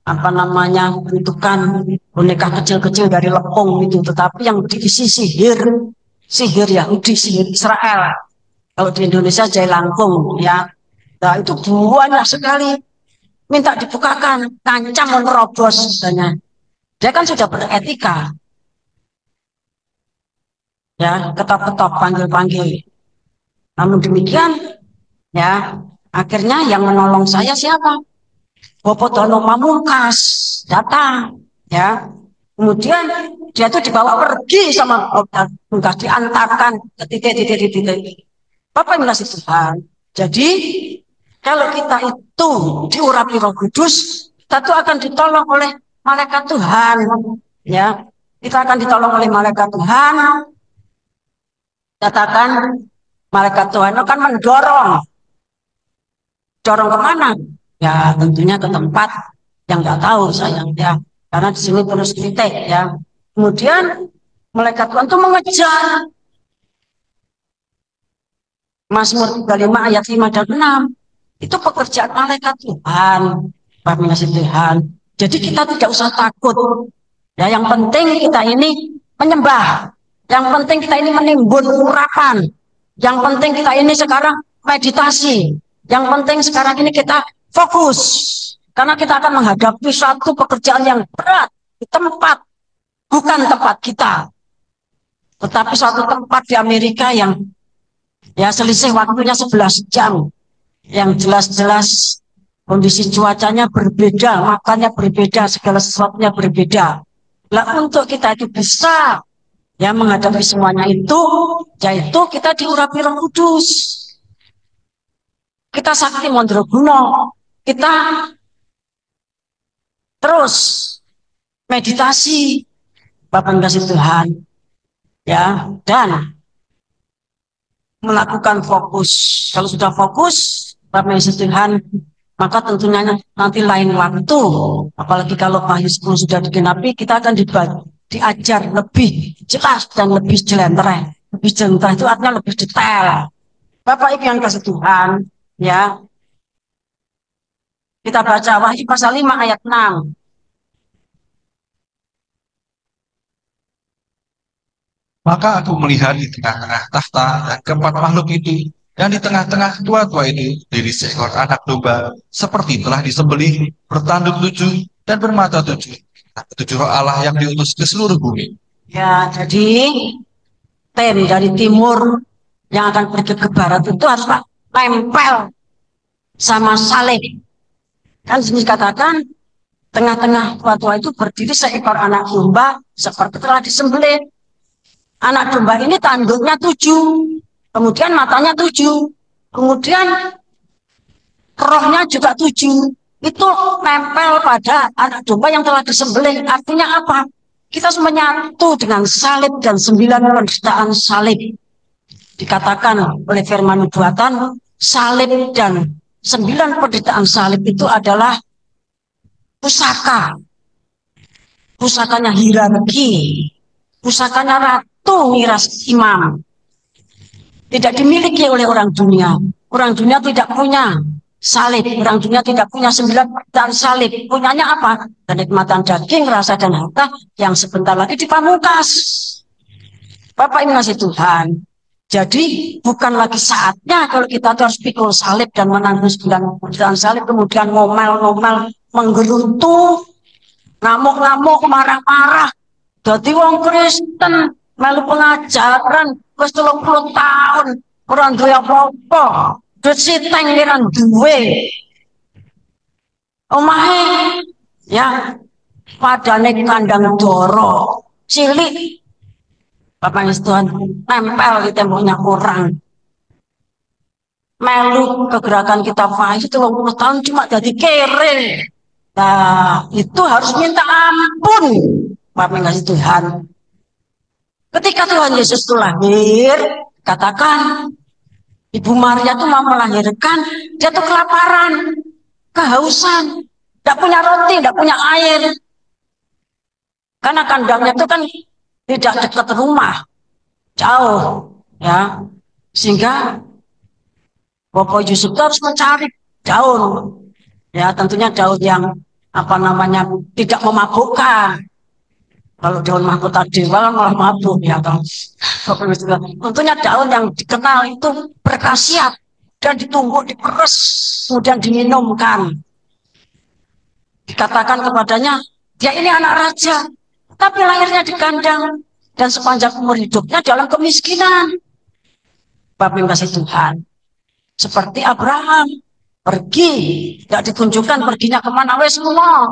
apa namanya, bentukan boneka kecil-kecil dari lepung itu, tetapi yang diisi sihir Yahudi, sihir Israel. Kalau di Indonesia jailangkung, ya. Nah itu banyak sekali, minta dibukakan, ngancam menerobos katanya. Dia kan sudah beretika, ya ketok-ketok panggil-panggil. Namun demikian, ya akhirnya yang menolong saya siapa? Bopo Dono Pamungkas datang, ya. Kemudian dia itu dibawa pergi sama Pamungkas, diantarkan ke titik-titik. Bapak yang kasih Tuhan. Jadi kalau kita itu diurapi Roh Kudus, kita itu akan ditolong oleh malaikat Tuhan, ya. Kita akan ditolong oleh malaikat Tuhan. Katakan malaikat Tuhan akan mendorong, dorong kemana? Ya tentunya ke tempat yang nggak tahu sayang ya, karena di sini terus titik ya. Kemudian malaikat Tuhan itu mengejar. Mazmur 35 ayat 5 dan 6 itu pekerjaan malaikat Tuhan, Pak Tuhan. Jadi kita tidak usah takut. Ya, yang penting kita ini menyembah. Yang penting kita ini menimbun urapan. Yang penting kita ini sekarang meditasi. Yang penting sekarang ini kita fokus. Karena kita akan menghadapi suatu pekerjaan yang berat di tempat, bukan tempat kita. Tetapi suatu tempat di Amerika yang ya selisih waktunya 11 jam. Yang jelas-jelas kondisi cuacanya berbeda, makannya berbeda, segala sesuatunya berbeda. Nah, untuk kita itu bisa ya menghadapi semuanya itu, yaitu kita diurapi Roh Kudus. Kita sakti Mondroguno, kita terus meditasi, Bapak kasih Tuhan, ya, dan melakukan fokus. Kalau sudah fokus, Bapak kasih Tuhan, maka tentunya nanti lain waktu, apalagi kalau Wahyu 10 sudah digenapi, kita akan diajar lebih jelas dan lebih jelentreh. Lebih jelentreh itu artinya lebih detail. Bapak Ibu yang kasih Tuhan, ya. Kita baca Wahyu pasal 5 ayat 6. Maka aku melihat di tengah-tengah tahta dan keempat makhluk itu, dan di tengah-tengah tua-tua itu diri seekor anak domba, seperti telah disembelih, bertanduk 7 dan bermata 7. 7 roh Allah yang diutus ke seluruh bumi. Ya, jadi tim dari timur yang akan pergi ke barat itu harus tempel sama salib. Kan sini katakan tengah-tengah tua-tua itu berdiri seekor anak domba seperti telah disembelih. Anak domba ini tanduknya 7, kemudian matanya 7, kemudian rohnya juga 7. Itu nempel pada anak domba yang telah disembelih. Artinya apa? Kita menyatu dengan salib dan 9 penderitaan salib. Dikatakan oleh firman nubuatan, salib dan 9 penderitaan salib itu adalah pusaka. Pusakanya hierarki, pusakanya ratu miras imam. Tidak dimiliki oleh orang dunia. Orang dunia tidak punya salib. Orang dunia tidak punya 9 penderitaan salib. Punyanya apa? Kenikmatan daging, rasa dan harta yang sebentar lagi dipamungkas. Bapak Ibu kasih Tuhan. Jadi bukan lagi saatnya kalau kita harus pikul salib dan menanggung 9 penderitaan salib, kemudian ngomel-ngomel, menggerutu, ngamuk-ngamuk, marah-marah. Jadi wong Kristen melu pengajaran wis 30 tahun ora duwe apa-apa. Duit siteng kiran duwe. Omahe ya padane kandang doro cilik. Bapak Tuhan nempel di temboknya kurang. Melu kegerakan kita Wahyu 30 tahun cuma jadi kere. Nah, itu harus minta ampun. Bapak kasih Tuhan. Ketika Tuhan Yesus itu lahir, katakan Ibu Maria itu mau melahirkan, dia tuh kelaparan, kehausan, tidak punya roti, tidak punya air. Karena kandangnya itu kan tidak dekat rumah, jauh, ya, sehingga Bapak Yusuf itu harus mencari daun, ya, tentunya daun yang apa namanya tidak memabukkan. Kalau daun mahkota dewa malah mabuk ya kan. Tentunya daun yang dikenal itu berkhasiat dan ditumbuk, diperes, kemudian diminumkan. Dikatakan kepadanya, dia ini anak raja, tapi lahirnya di kandang. dan sepanjang umur hidupnya dalam kemiskinan. Bapak yang kasih Tuhan, seperti Abraham pergi, tidak ditunjukkan perginya kemana wes semua.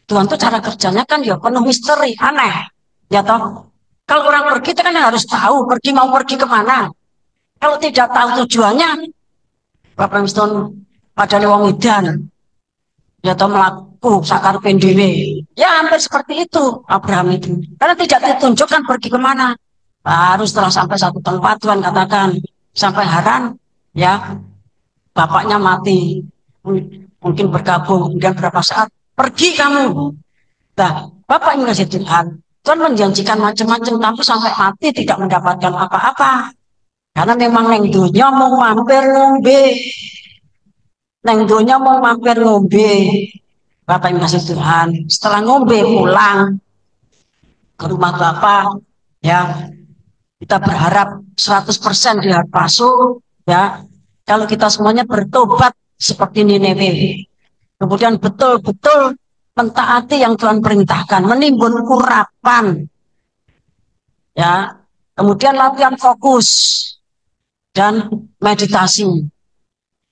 Tuhan tuh cara kerjanya kan ya penuh misteri, aneh. Ya toh, kalau orang pergi itu kan harus tahu pergi mau pergi kemana. Kalau tidak tahu tujuannya, Bapak Miston pada wong edan, ya toh melaku sakar pendewe. Ya hampir seperti itu Abraham itu. Karena tidak ditunjukkan pergi kemana. Baru setelah sampai satu tempat Tuhan katakan sampai Haran, ya bapaknya mati, mungkin bergabung, kemudian berapa saat pergi kamu. Nah, Bapak yang kasih Tuhan, Tuhan menjanjikan macam-macam, tapi sampai mati tidak mendapatkan apa-apa. Karena memang neng dunia mau mampir ngombe, neng dunia mau mampir ngombe. Bapak yang kasih Tuhan, setelah ngombe pulang ke rumah Bapak, ya kita berharap 100% dia palsu, ya. Kalau kita semuanya bertobat seperti Nineveh, kemudian betul-betul mentaati yang Tuhan perintahkan, menimbun urapan, ya. Kemudian latihan fokus dan meditasi.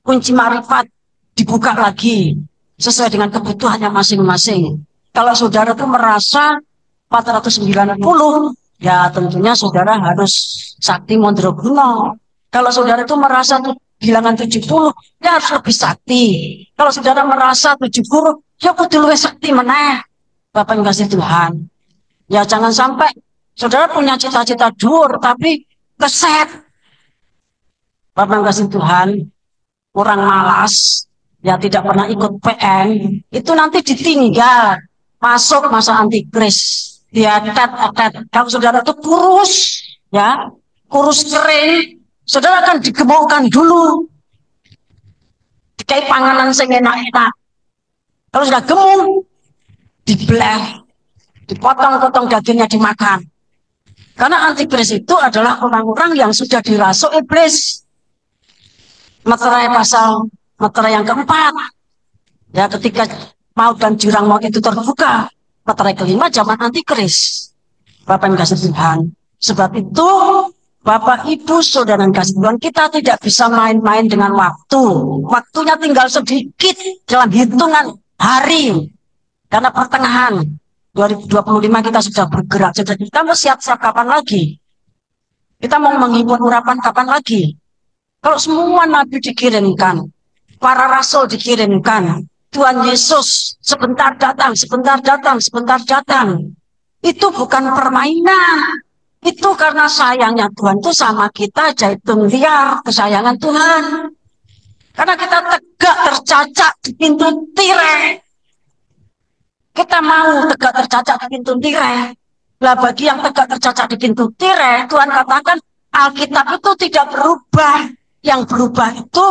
Kunci marifat dibuka lagi sesuai dengan kebutuhannya masing-masing. Kalau saudara itu merasa 490, ya tentunya saudara harus sakti Mondroguno. Kalau saudara itu merasa bilangan 70, ya harus lebih sakti. Kalau saudara merasa 70, ya kudu luwih sakti meneh. Bapak yang kasih Tuhan. Ya jangan sampai saudara punya cita-cita dhuwur tapi keset. Bapak yang kasih Tuhan, orang malas, ya tidak pernah ikut PN, itu nanti ditinggal masuk masa antikris. Ya, kalau saudara itu kurus, ya, kurus kering, saudara akan digemukkan dulu. Dikai panganan sing enak-enak. Kalau sudah gemuk, dibelah, dipotong-potong dagingnya dimakan. Karena antikris itu adalah orang-orang yang sudah dirasuk iblis. Materai pasal, materai yang keempat. Ya, ketika maut dan jurang maut itu terbuka, materai kelima zaman antikris. Bapak yang kasih Tuhan. Sebab itu Bapak Ibu Saudara yang kasih Tuhan, kita tidak bisa main-main dengan waktu. Waktunya tinggal sedikit dalam hitungan hari. Karena pertengahan 2025 kita sudah bergerak. Jadi kita mau siap-siap kapan lagi? Kita mau menghimpun urapan kapan lagi? Kalau semua nabi dikirimkan, para rasul dikirimkan, Tuhan Yesus sebentar datang, sebentar datang, sebentar datang. Itu bukan permainan. Itu karena sayangnya Tuhan itu sama kita, jaitun liar, kesayangan Tuhan. Karena kita tegak tercacak di pintu tirai. Kita mau tegak tercacak di pintu tirai. Lah bagi yang tegak tercacak di pintu tirai, Tuhan katakan Alkitab itu tidak berubah. Yang berubah itu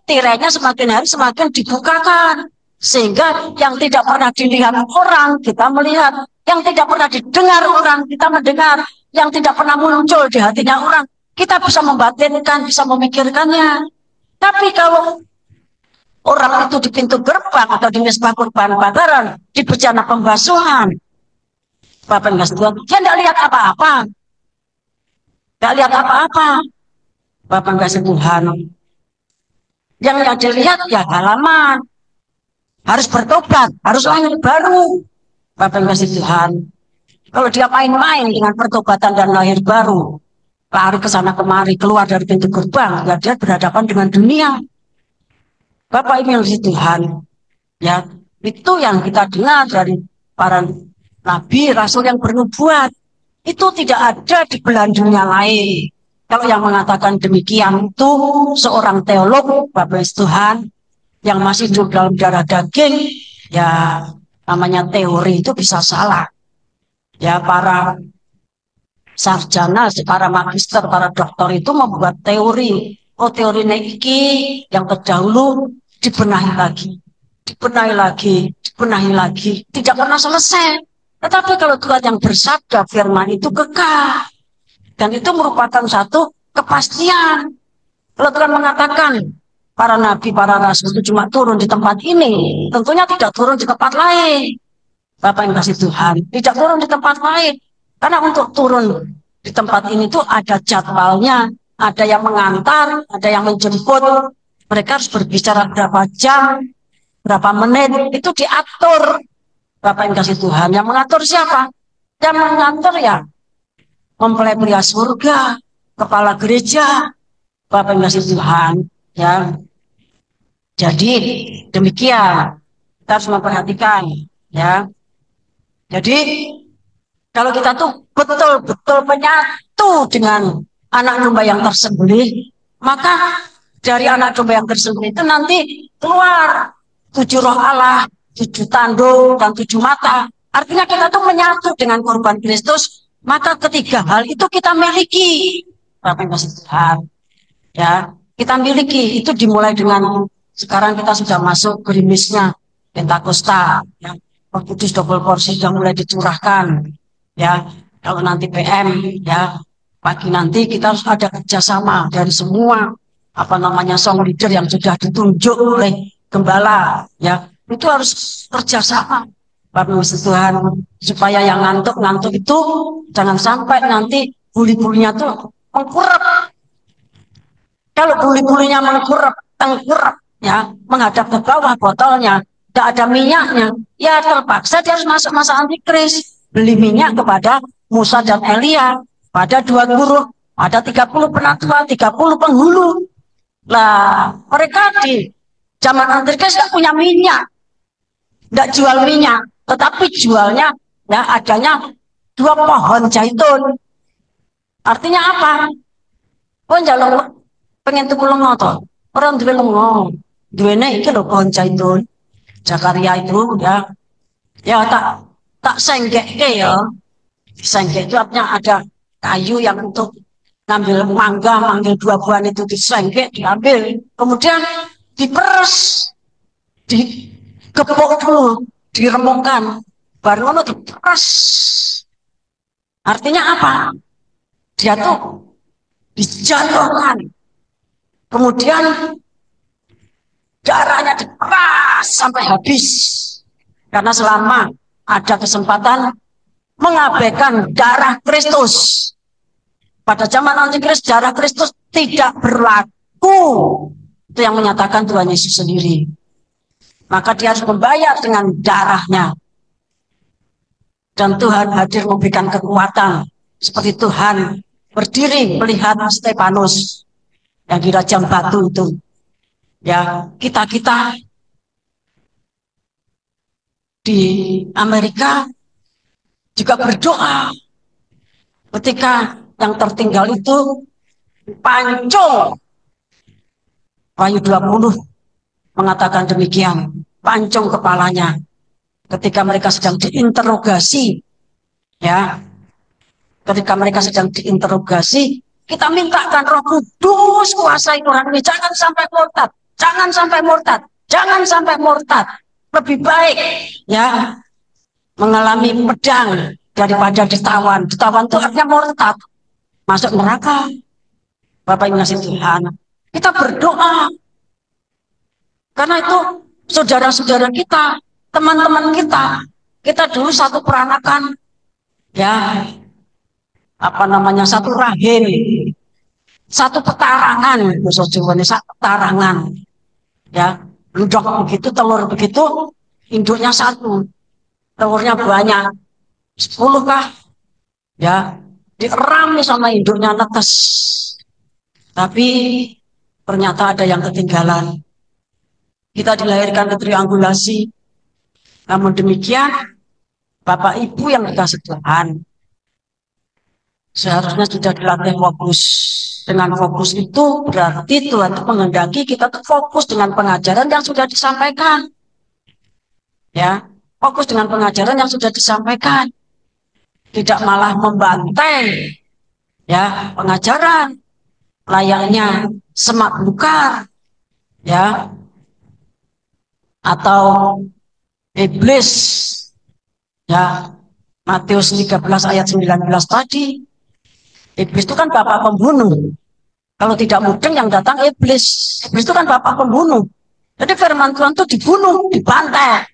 tirainya semakin hari semakin dibukakan. Sehingga yang tidak pernah dilihat orang, kita melihat. Yang tidak pernah didengar orang, kita mendengar. Yang tidak pernah muncul di hatinya orang, kita bisa membatinkan, bisa memikirkannya. Tapi kalau orang itu di pintu gerbang atau di mesbah kurban bakaran, di bejana pembasuhan, Bapak nggak setuju, dia tidak lihat apa-apa. Tidak lihat apa-apa. Bapak nggak Tuhan. Yang tidak dilihat ya halaman. Harus bertobat, harus lahir baru. Bapak nggak Tuhan. Kalau dia main-main dengan pertobatan dan lahir baru, lari ke sana kemari, keluar dari pintu gerbang, ya dia berhadapan dengan dunia. Bapak Ibu yang kasih Tuhan, ya itu yang kita dengar dari para nabi, rasul yang bernubuat. Itu tidak ada di belahan dunia lain. Kalau yang mengatakan demikian itu seorang teolog, Bapak Tuhan, yang masih hidup dalam darah daging, ya namanya teori itu bisa salah. Ya para sarjana, para magister, para doktor itu membuat teori. Oh teori iki yang terdahulu dibenahi lagi, dibenahi lagi, dibenahi lagi. Tidak pernah selesai. Tetapi kalau Tuhan yang bersabda firman itu kekal. Dan itu merupakan satu kepastian. Kalau Tuhan mengatakan para nabi, para rasul itu cuma turun di tempat ini, tentunya tidak turun di tempat lain. Bapak yang kasih Tuhan, tidak turun di tempat lain. Karena untuk turun di tempat ini tuh ada jadwalnya, ada yang mengantar, ada yang menjemput. Mereka harus berbicara berapa jam, berapa menit, itu diatur. Bapak yang kasih Tuhan, yang mengatur siapa? Yang mengatur ya mempelai pria surga, kepala gereja, Bapak yang kasih Tuhan. Ya, jadi demikian kita harus memperhatikan. Ya, jadi kalau kita tuh betul-betul menyatu dengan anak domba yang tersembelih, maka dari anak domba yang tersembelih itu nanti keluar 7 roh Allah, 7 tanduk, dan 7 mata. Artinya kita tuh menyatu dengan korban Kristus, maka ketiga hal itu kita miliki. Bapak yang kasih Tuhan. Ya, kita miliki. Itu dimulai dengan sekarang kita sudah masuk gerimisnya Pentakosta. Ya. Roh Kudus double porsi sudah mulai dicurahkan. Ya, kalau nanti PM, ya pagi nanti kita harus ada kerjasama dari semua song leader yang sudah ditunjuk oleh gembala, ya itu harus kerjasama. Bapak Tuhan, supaya yang ngantuk itu jangan sampai nanti buli-bulinya tuh mengkurap. Kalau buli-bulinya tengkurap, ya menghadap ke bawah botolnya, tidak ada minyaknya, ya terpaksa dia harus masuk masa antikris. Beli minyak kepada Musa dan Elia, pada 2 guru, ada 30 penatua, 30 penghulu. Lah, mereka di zaman antikris tidak punya minyak, tidak jual minyak, tetapi jualnya ya adanya 2 pohon zaitun. Artinya apa? Oh, jalur pengen tuku lengo to. Orang duwe lengo, duwene iki lho pohon zaitun. Zakaria itu ya tak senggeke ya. Senggek itu artinya ada kayu yang untuk ngambil mangga, manggil 2 buah itu disenggek, diambil, kemudian diperes, digepok dulu, diremukkan, baru itu diperes. Artinya apa? Dia tuh dijatuhkan, kemudian darahnya diperas sampai habis, karena selama ada kesempatan mengabaikan darah Kristus. Pada zaman antikris darah Kristus tidak berlaku. Itu yang menyatakan Tuhan Yesus sendiri. Maka dia harus membayar dengan darahnya. Dan Tuhan hadir memberikan kekuatan. Seperti Tuhan berdiri melihat Stefanus yang dirajam batu itu. Ya, kita di Amerika juga berdoa ketika yang tertinggal itu pancung. Wahyu 20 mengatakan demikian, pancung kepalanya ketika mereka sedang diinterogasi. Ya, ketika mereka sedang diinterogasi, kita mintakan Roh Kudus kuasai Tuhan ini, jangan sampai murtad, jangan sampai murtad, jangan sampai murtad. Lebih baik ya mengalami pedang daripada ditawan. Ditawan itu artinya murtad, masuk neraka. Bapak Ibu kasih Tuhan, kita berdoa karena itu saudara-saudara kita, teman-teman kita dulu satu peranakan, ya satu rahim, satu petarangan, satu petarangan, ya bludok begitu, telur begitu, induknya satu. Telurnya banyak, 10 kah? Ya, dierami sama induknya netes. Tapi ternyata ada yang ketinggalan. Kita dilahirkan ke triangulasi. Namun demikian, Bapak Ibu yang dikasih Tuhan, seharusnya sudah dilatih fokus. Dengan fokus itu berarti Tuhan itu menghendaki kita fokus dengan pengajaran yang sudah disampaikan. Ya. Fokus dengan pengajaran yang sudah disampaikan, tidak malah membantai ya pengajaran layaknya semak belukar ya atau iblis ya. Matius 13 ayat 19 tadi, iblis itu kan bapak pembunuh. Kalau tidak mudeng yang datang iblis itu kan bapak pembunuh. Jadi firman Tuhan itu dibunuh, dibantai.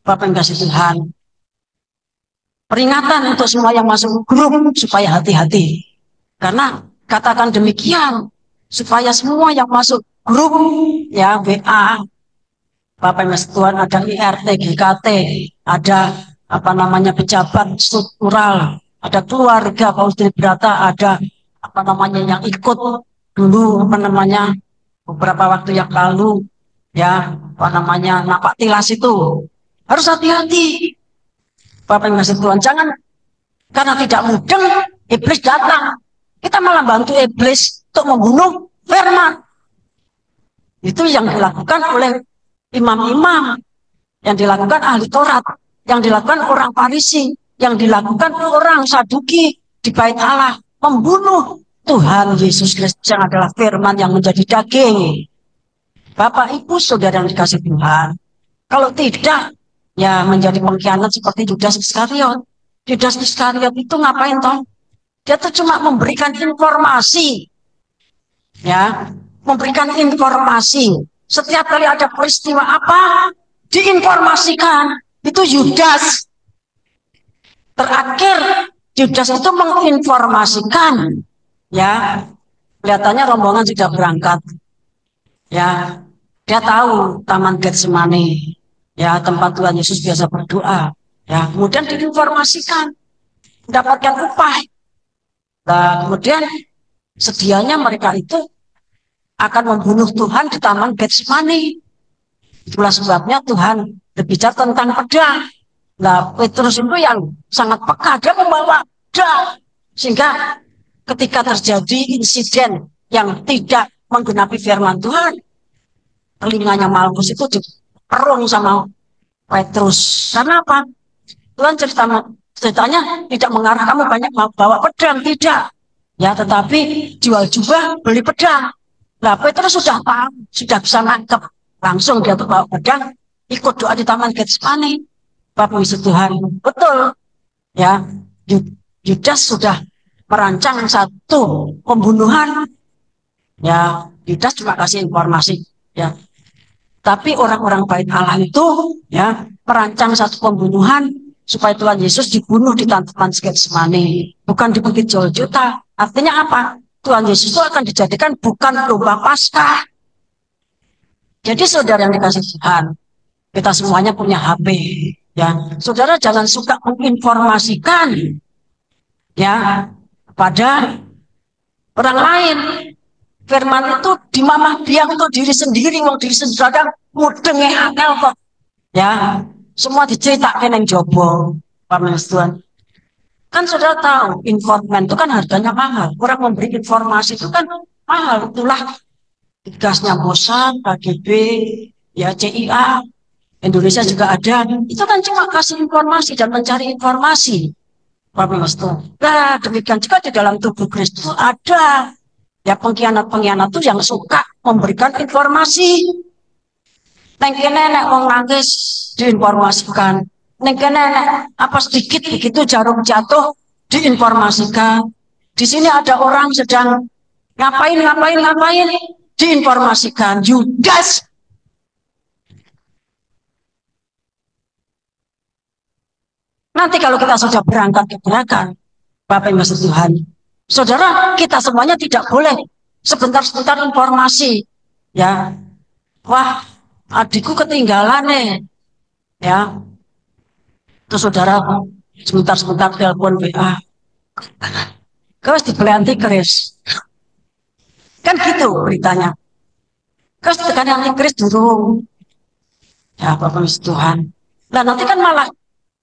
Bapak yang kasih Tuhan, Peringatan untuk semua yang masuk grup supaya hati-hati. Karena katakan demikian, supaya semua yang masuk grup ya WA, Bapak Ibu Tuhan, ada IRT, GKT, ada apa namanya pejabat struktural, ada keluarga Paus Tribrata, ada apa namanya yang ikut dulu apa namanya beberapa waktu yang lalu ya apa namanya napak tilas itu harus hati-hati. Bapak Ibu Tuhan, jangan karena tidak mudeng iblis datang, kita malah bantu iblis untuk membunuh firman. Itu yang dilakukan oleh imam-imam, yang dilakukan ahli Taurat, yang dilakukan orang Farisi, yang dilakukan orang Saduki di bait Allah, membunuh Tuhan Yesus Kristus yang adalah firman yang menjadi daging. Bapak Ibu Saudara yang dikasih Tuhan, kalau tidak ya menjadi pengkhianat seperti Yudas Iskariot. Yudas Iskariot itu ngapain toh? Dia tuh cuma memberikan informasi, ya, memberikan informasi. Setiap kali ada peristiwa apa, diinformasikan. Itu Yudas. Terakhir Yudas itu menginformasikan, ya, kelihatannya rombongan sudah berangkat, ya, dia tahu Taman Getsemani, ya, tempat Tuhan Yesus biasa berdoa, ya, kemudian diinformasikan, mendapatkan upah. Nah, kemudian sedianya mereka itu akan membunuh Tuhan di Taman Getsemani. Itulah sebabnya Tuhan berbicara tentang pedang. Nah, Petrus itu yang sangat peka, dia membawa pedang. Sehingga ketika terjadi insiden yang tidak menggenapi firman Tuhan, telinganya Malkus itu diperung sama Petrus. Karena apa? Tuhan ceritanya tidak mengarah kamu banyak bawa pedang, tidak. Ya, tetapi jual jubah, beli pedang. Nah, Petrus sudah paham, sudah bisa nangkep. Langsung dia bawa pedang, ikut doa di Taman Getsemani. Bapak Ibu Tuhan, betul. Ya, Yudas sudah merancang satu pembunuhan. Ya, Yudas cuma kasih informasi. Ya, tapi orang-orang bait Allah itu ya merancang satu pembunuhan supaya Tuhan Yesus dibunuh di Taman Getsemani, bukan di Bukit Golgota. Artinya apa? Tuhan Yesus itu akan dijadikan bukan domba Paskah. Jadi saudara yang dikasih Tuhan, kita semuanya punya HP, ya. Saudara jangan suka menginformasikan, ya, pada orang lain. Firman itu dimamah biang untuk diri sendiri, mau diri sendiri mudeng angel kok, ya. Semua diceritakan yang jobo, Pak Tuhan. Kan saudara tahu, informan itu kan harganya mahal. Orang memberi informasi itu kan mahal. Itulah tugasnya Mossad, KGB, ya CIA, Indonesia juga ada. Itu kan cuma kasih informasi dan mencari informasi. Nah, demikian juga di dalam tubuh Kristus ada ya pengkhianat-pengkhianat itu yang suka memberikan informasi. Neng kene nek wong nangis diinformasikan. Neng kene nek apa sedikit begitu jarum jatuh diinformasikan. Di sini ada orang sedang ngapain diinformasikan. Yudas. Nanti kalau kita sudah berangkat ke gerakan, Bapak Ibu Tuhan, saudara kita semuanya tidak boleh sebentar-sebentar informasi, ya. Wah, adikku ketinggalan nih, ya. Terus saudara sebentar-sebentar telepon WA, terus dibeli antikris, kan gitu beritanya. Terus tekan antikris dulu, ya Bapak Ibu Tuhan. Nah nanti kan malah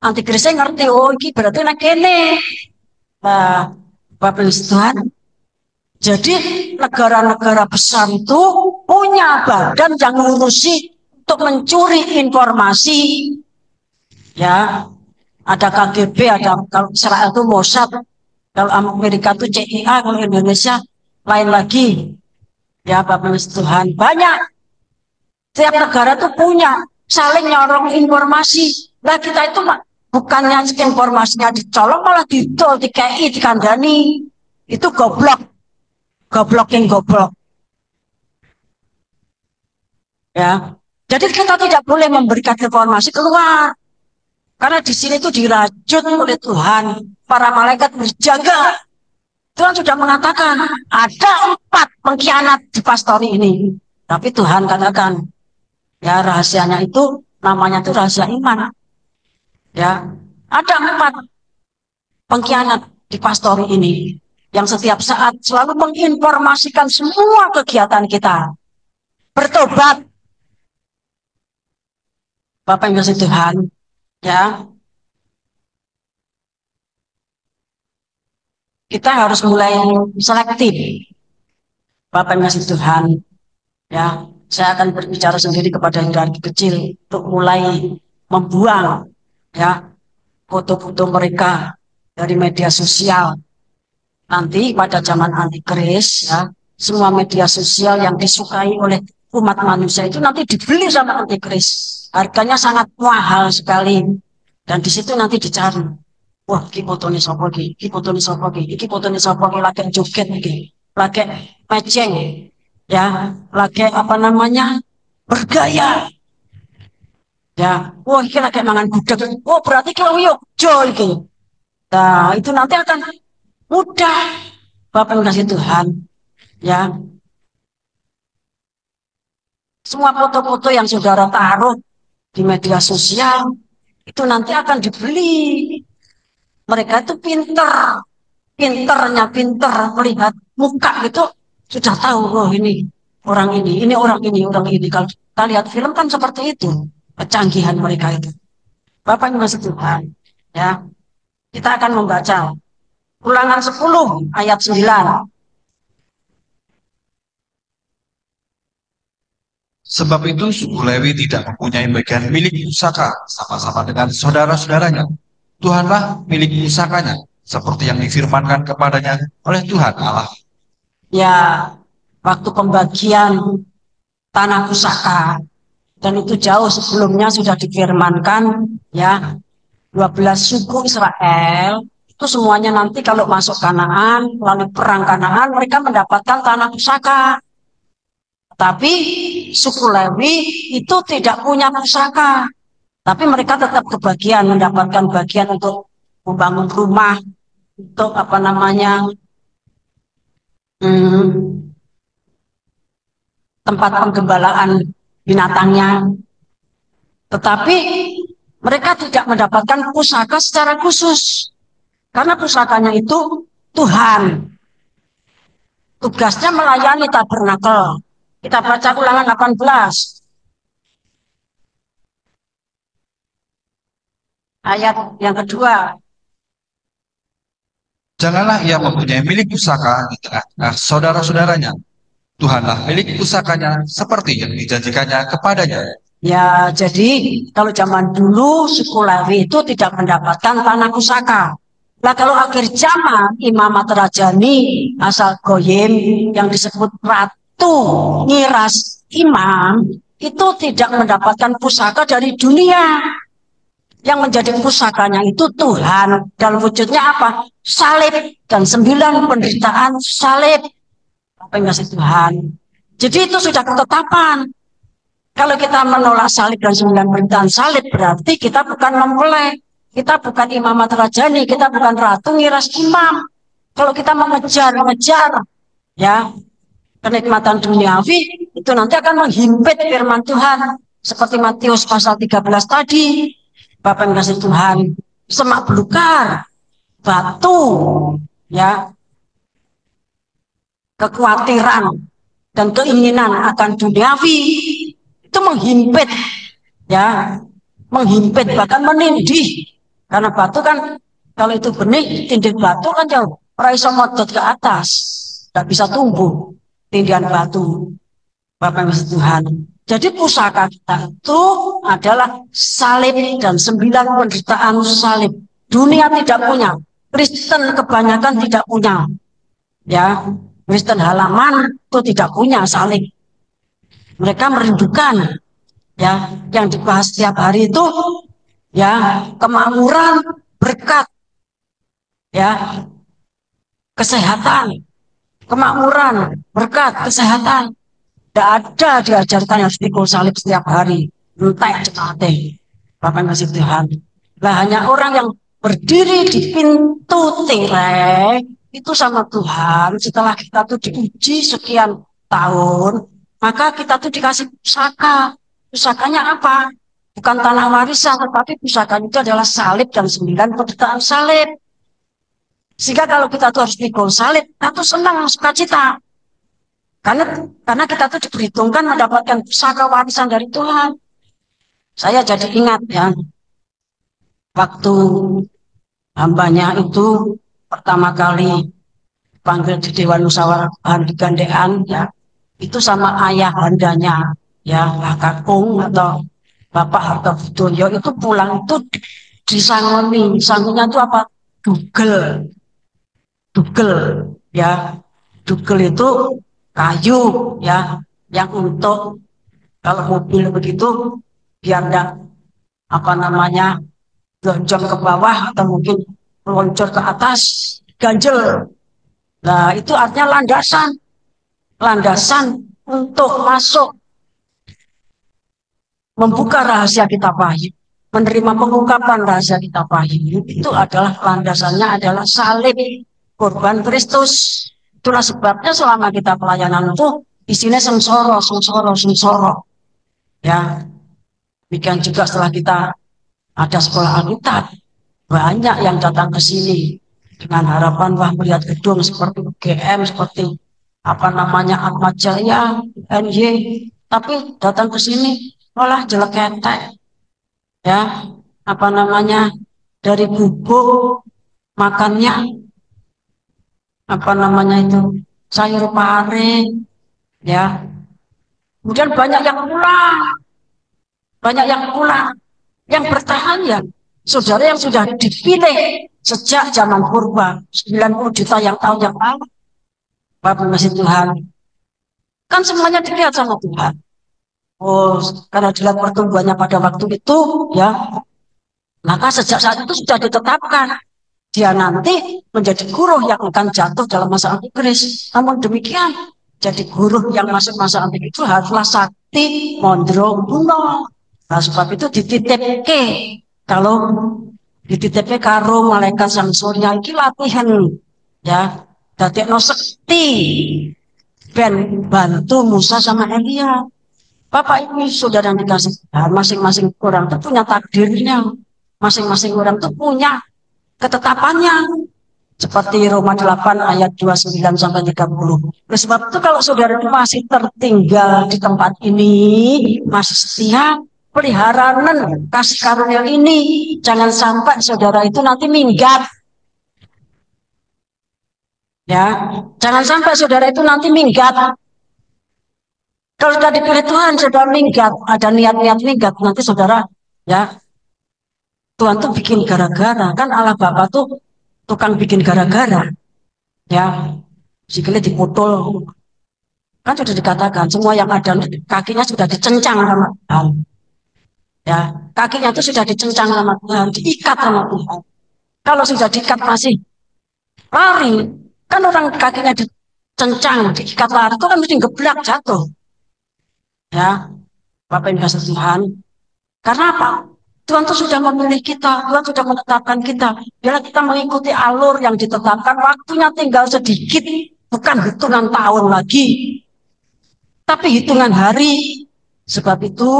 antikrisnya ngerti, oh ini berarti nak kene. Nah, Bapak Ibu Tuhan, jadi negara-negara besar itu punya badan yang ngurusi untuk mencuri informasi. Ya, ada KGB, ada kalau Israel itu Mossad, kalau Amerika itu CIA, kalau Indonesia lain lagi. Ya, Bapak Ibu Tuhan, banyak. Setiap negara itu punya saling nyorong informasi. Nah, kita itu bukannya informasinya dicolong malah didol, dikei, dikandani. Itu goblok. Goblok yang goblok. Ya. Jadi kita tidak boleh memberikan informasi keluar. Karena di sini itu dirajut oleh Tuhan. Para malaikat berjaga. Tuhan sudah mengatakan ada 4 pengkhianat di pastori ini. Tapi Tuhan katakan, ya rahasianya itu namanya itu rahasia iman. Ya, ada 4 pengkhianat di pastori ini yang setiap saat selalu menginformasikan semua kegiatan kita. Bertobat, Bapak yang kasih Tuhan, ya. Kita harus mulai selektif, Bapak yang kasih Tuhan, ya. Saya akan berbicara sendiri kepada hierarki kecil untuk mulai membuang, ya, foto-foto mereka dari media sosial. Nanti pada zaman antikris, ya, semua media sosial yang disukai oleh umat manusia itu nanti dibeli sama antikris. Harganya sangat mahal sekali. Dan di situ nanti dicari. Wah, iki fotone sapa iki? Iki fotone sapa iki? Iki fotone sapa iki? Lagi joget iki. Lagi meceng. Ya, lagi apa namanya? Bergaya. Ya, wah iki lagi mangan gudeg. Oh, berarti kalau yuk jo iki. Nah, itu nanti akan mudah, Bapak yang kasih Tuhan, ya. Semua foto-foto yang saudara taruh di media sosial itu nanti akan dibeli. Mereka itu pinternya pinter melihat muka gitu sudah tahu, oh ini orang ini orang ini, orang ini. Kalau kita lihat film kan seperti itu, kecanggihan mereka itu. Bapak yang kasih Tuhan, ya. Kita akan membaca Ulangan 10 ayat 9. Sebab itu suku Lewi tidak mempunyai bagian milik pusaka sama-sama dengan saudara-saudaranya. Tuhanlah milik pusakanya, seperti yang difirmankan kepadanya oleh Tuhan Allah. Ya, waktu pembagian tanah pusaka, dan itu jauh sebelumnya sudah difirmankan, ya, 12 suku Israel itu semuanya nanti kalau masuk Kanaan, melalui perang Kanaan, mereka mendapatkan tanah pusaka. Tapi suku Lewi itu tidak punya pusaka. Tapi mereka tetap kebagian, mendapatkan bagian untuk membangun rumah, untuk apa namanya, tempat penggembalaan binatangnya. Tetapi mereka tidak mendapatkan pusaka secara khusus. Karena pusakanya itu Tuhan. Tugasnya melayani tabernakel. Kita baca Ulangan 18. Ayat yang kedua. Janganlah ia mempunyai milik pusaka di tengah-tengah saudara-saudaranya. Tuhanlah milik pusakanya seperti yang dijanjikannya kepadanya. Ya, jadi kalau zaman dulu suku Lewi itu tidak mendapatkan tanah pusaka. Nah, kalau akhir zaman Imamat Rajani asal Goyim yang disebut Ratu Ngiras Imam itu tidak mendapatkan pusaka dari dunia. Yang menjadi pusakanya itu Tuhan. Dalam wujudnya apa? Salib dan 9 penderitaan salib. Apa yang kasih Tuhan? Jadi itu sudah ketetapan. Kalau kita menolak salib dan 9 penderitaan salib berarti kita bukan mempelai. Kita bukan Imamat Rajani, kita bukan Ratu Ngiras Imam. Kalau kita mengejar, ya, kenikmatan duniawi, itu nanti akan menghimpit firman Tuhan. Seperti Matius pasal 13 tadi, Bapak yang kasih Tuhan, semak belukar, batu, ya, kekhawatiran dan keinginan akan duniawi, itu menghimpit, ya, menghimpit, bahkan menindih. Karena batu kan, kalau itu benih, tindik batu kan jauh. Orang iso modot ke atas, tidak bisa tumbuh tindihan batu. Bapak yang Tuhan. Jadi pusaka kita itu adalah salib dan 9 penderitaan salib. Dunia tidak punya, Kristen kebanyakan tidak punya. Ya, Kristen halaman itu tidak punya salib. Mereka merindukan, ya, yang dibahas setiap hari itu, ya, kemakmuran, berkat, ya, kesehatan, kemakmuran, berkat, kesehatan. Tidak ada diajarkan yang pikul salib setiap hari. Entek cekate. Bapak yang kasih Tuhan. Lah hanya orang yang berdiri di pintu tirai itu sama Tuhan, setelah kita tuh diuji sekian tahun, maka kita tuh dikasih pusaka. Pusakanya apa? Bukan tanah warisan, tetapi pusakanya itu adalah salib dan 9 penderitaan salib. Sehingga kalau kita tuh harus pikul salib, kita tuh senang, sukacita. Karena kita tuh diperhitungkan mendapatkan pusaka warisan dari Tuhan. Saya jadi ingat ya, waktu hambanya itu pertama kali panggil di Dewan Musyawarah Tuhan di Gandean ya, itu sama ayah handanya ya, Pak Kakung atau Bapak Hartobudoyo itu pulang itu disangoni. Sangonnya itu apa? Dugel. Dugel ya. Dugel itu kayu ya, yang untuk kalau mobil begitu biar enggak apa namanya lonjong ke bawah atau mungkin meluncur ke atas, ganjel. Nah, itu artinya landasan. Landasan untuk masuk membuka rahasia kitab Wahyu, menerima pengungkapan rahasia kitab Wahyu. Itu adalah landasannya adalah salib korban Kristus. Itulah sebabnya selama kita pelayanan itu isinya sengsoro, sengsoro, sengsoro. Ya, demikian juga setelah kita ada sekolah Alkitab, banyak yang datang ke sini dengan harapan wah melihat gedung seperti UGM, seperti apa namanya Ahmad Jaya, NY, tapi datang ke sini malah jelek ketek, ya apa namanya dari bubuk makannya apa namanya itu sayur pare, ya kemudian banyak yang pulang, yang bertahan ya saudara yang sudah dipilih sejak zaman purba 90 juta yang tahun yang lalu. Bapak masih Tuhan kan semuanya dilihat sama Tuhan. Oh, karena dilihat pertumbuhannya pada waktu itu ya, maka sejak saat itu sudah ditetapkan dia nanti menjadi guru yang akan jatuh dalam masa antikris. Namun demikian jadi guru yang masuk masa antikris itu haruslah sakti mondro buno. Nah, sebab itu dititipke kalau dititipke karo malaikat sang surya iki latihan ya dadekno sekti ben bantu Musa sama Elia. Bapak Ibu saudara yang dikasih Tuhan, masing-masing orang itu punya takdirnya, masing-masing orang itu punya ketetapannya. Seperti Roma 8 ayat 29 sampai 30. Oleh sebab itu kalau saudara itu masih tertinggal di tempat ini, masih setia, peliharanan kasih karunia ini, jangan sampai saudara itu nanti minggat. Ya, jangan sampai saudara itu nanti minggat. Kalau sudah dipilih Tuhan, saudara minggat, ada niat-niat minggat, nanti saudara, ya, Tuhan tuh bikin gara-gara, kan Allah Bapa tuh tukang bikin gara-gara, ya, sikilnya dipotol, kan sudah dikatakan, semua yang ada kakinya sudah dicencang sama Tuhan, ya, kakinya itu sudah dicencang sama Tuhan, diikat sama Tuhan. Kalau sudah diikat masih lari, kan orang kakinya dicencang, diikat lari, itu kan mesti geblak jatuh. Ya, Bapak Ibu kasih Tuhan. Karena apa? Tuhan itu sudah memilih kita, Tuhan sudah menetapkan kita. Biarlah kita mengikuti alur yang ditetapkan. Waktunya tinggal sedikit, bukan hitungan tahun lagi, tapi hitungan hari. Sebab itu,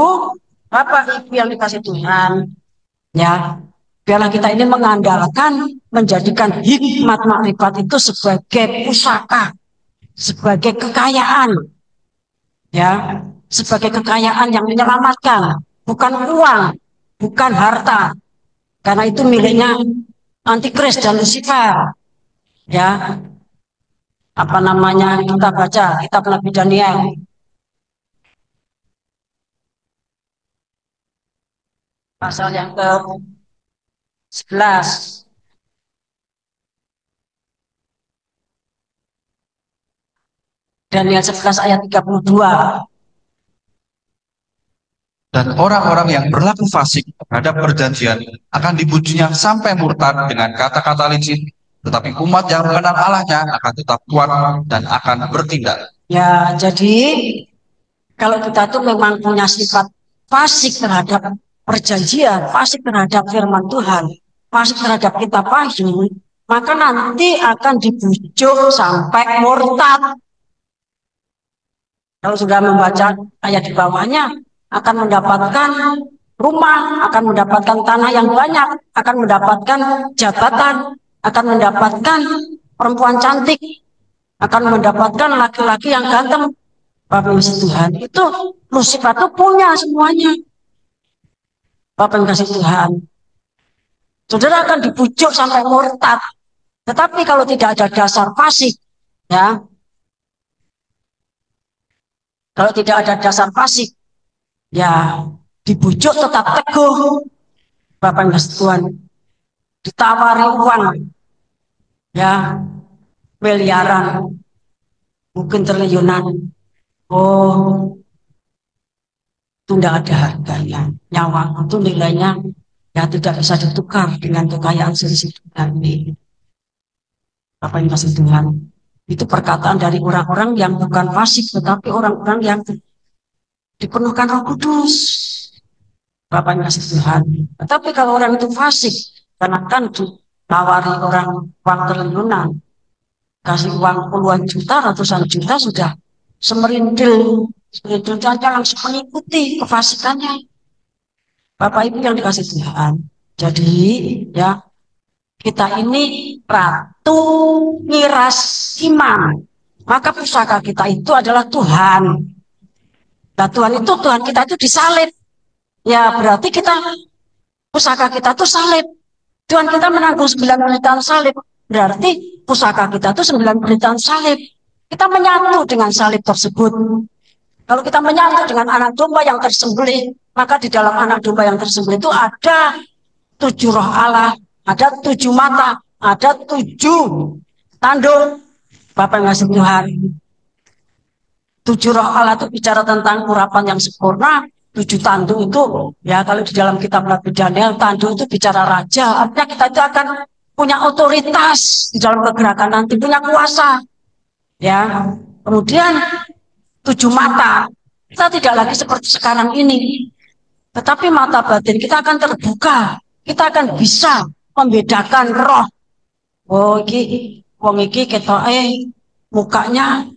Bapak Ibu yang dikasih Tuhan, ya, biarlah kita ini mengandalkan, menjadikan hikmat makrifat itu sebagai pusaka, sebagai kekayaan, ya. Sebagai kekayaan yang menyelamatkan, bukan uang, bukan harta, karena itu miliknya antikris dan Lucifer. Ya, apa namanya kita baca kitab Nabi Daniel pasal yang ke-11. Daniel 11 ayat 32. Dan orang-orang yang berlaku fasik terhadap perjanjian akan dipujinya sampai murtad dengan kata-kata licin, tetapi umat yang mengenal Allahnya akan tetap kuat dan akan bertindak. Ya, jadi kalau kita tuh memang punya sifat fasik terhadap perjanjian, fasik terhadap firman Tuhan, fasik terhadap kitab Wahyu, maka nanti akan dibujuk sampai murtad. Kalau sudah membaca ayat di bawahnya, akan mendapatkan rumah, akan mendapatkan tanah yang banyak, akan mendapatkan jabatan, akan mendapatkan perempuan cantik, akan mendapatkan laki-laki yang ganteng. Bapak Ibu Tuhan, itu Lucifer itu punya semuanya. Bapak Ibu Tuhan, saudara akan dibujuk sampai murtad. Tetapi kalau tidak ada dasar fasik, ya, kalau tidak ada dasar fasik, ya dibujuk tetap teguh. Bapak Ibu Tuhan, ditawari uang, ya, miliaran, mungkin triliunan. Oh, itu tidak ada harganya. Nyawa itu nilainya ya tidak bisa ditukar dengan kekayaan selisih ini. Apa yang kasih Tuhan? Itu perkataan dari orang-orang yang bukan fasik, tetapi orang-orang yang dipenuhkan Roh Kudus. Bapak yang kasih Tuhan. Tetapi kalau orang itu fasik, karena kan ditawari orang uang triliunan, kasih uang puluhan juta, ratusan juta sudah semerindil jangan langsung mengikuti kefasikannya. Bapak Ibu yang dikasih Tuhan. Jadi ya kita ini ratu miras iman. Maka pusaka kita itu adalah Tuhan. Nah Tuhan kita itu disalib. Ya berarti kita pusaka kita itu salib. Tuhan kita menanggung 9 penderitaan salib. Berarti pusaka kita itu 9 penderitaan salib. Kita menyatu dengan salib tersebut. Kalau kita menyatu dengan anak domba yang tersembelih, maka di dalam anak domba yang tersembelih itu ada 7 roh Allah, ada 7 mata, ada 7 tanduk. Bapak yang ngasih Tuhan. 7 roh Allah itu bicara tentang urapan yang sempurna. 7 tanduk itu, ya kalau di dalam kitab Nabi Daniel, tanduk itu bicara raja. Artinya kita itu akan punya otoritas di dalam kegerakan nanti, punya kuasa. Ya, kemudian 7 mata, kita tidak lagi seperti sekarang ini, tetapi mata batin kita akan terbuka, kita akan bisa membedakan roh. Oh, wong iki ketoke mukanya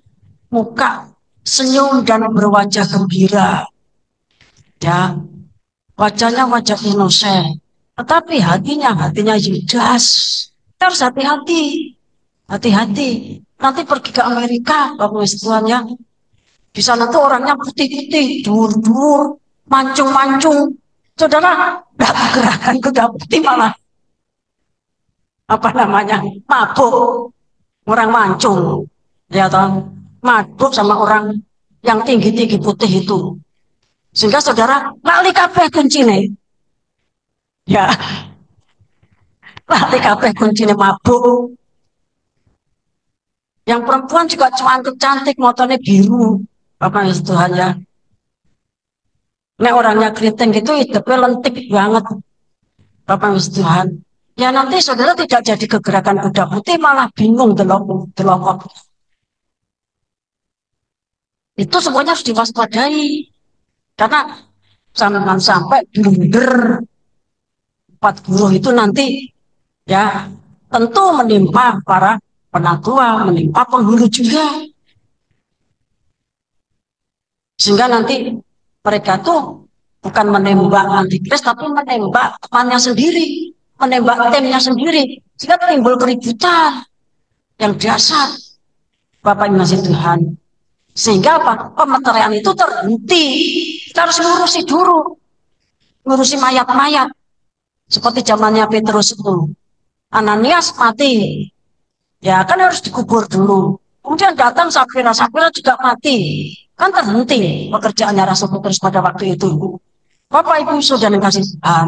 muka senyum dan berwajah gembira, ya, wajahnya wajah inosen, tetapi hatinya Yudas. Kita harus hati-hati. Nanti pergi ke Amerika, Bapak Tuhan ya. Di sana tuh orangnya putih-putih, dur-dur, mancung-mancung. Saudara, gerakan kuda putih malah mabuk. Orang mancung, ya toh, mabuk sama orang yang tinggi-tinggi putih itu. Sehingga saudara, lali kabeh kuncine. Ya, lali kabeh kuncine mabuk. Yang perempuan juga cantik, motornya biru. Bapak Yesus Tuhan ya. Nek orangnya keriting gitu, hidupnya lentik banget. Bapak Yesus Tuhan. Ya nanti saudara tidak jadi kegerakan kuda putih, malah bingung delokok. Itu semuanya harus diwaspadai. Karena jangan sampai blunder 4 guru itu nanti ya tentu menimpa para penatua, menimpa penghulu juga. Sehingga nanti mereka tuh bukan menembak antikris, tapi menembak temannya sendiri, menembak timnya sendiri. Sehingga timbul keributan yang dasar. Bapak Ibu Tuhan. Sehingga apa? Pemeteraian itu terhenti. Kita harus ngurusi mayat-mayat. Seperti zamannya Petrus itu. Ananias mati. Ya kan harus dikubur dulu. Kemudian datang Safira juga mati. Kan terhenti pekerjaannya Rasul Petrus pada waktu itu. Bapak Ibu Saudara yang kasih Tuhan.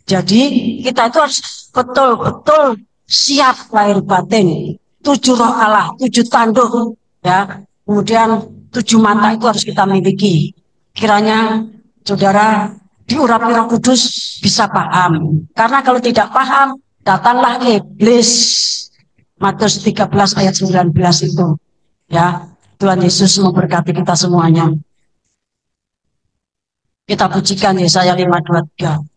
Jadi kita itu harus betul-betul siap lahir batin. 7 roh Allah, 7 tanduk. Ya. Kemudian 7 mata itu harus kita miliki. Kiranya saudara diurapi Roh Kudus bisa paham. Karena kalau tidak paham, datanglah iblis. Matius 13 ayat 19 itu. Ya, Tuhan Yesus memberkati kita semuanya. Kita pujikan Yesaya 5:23.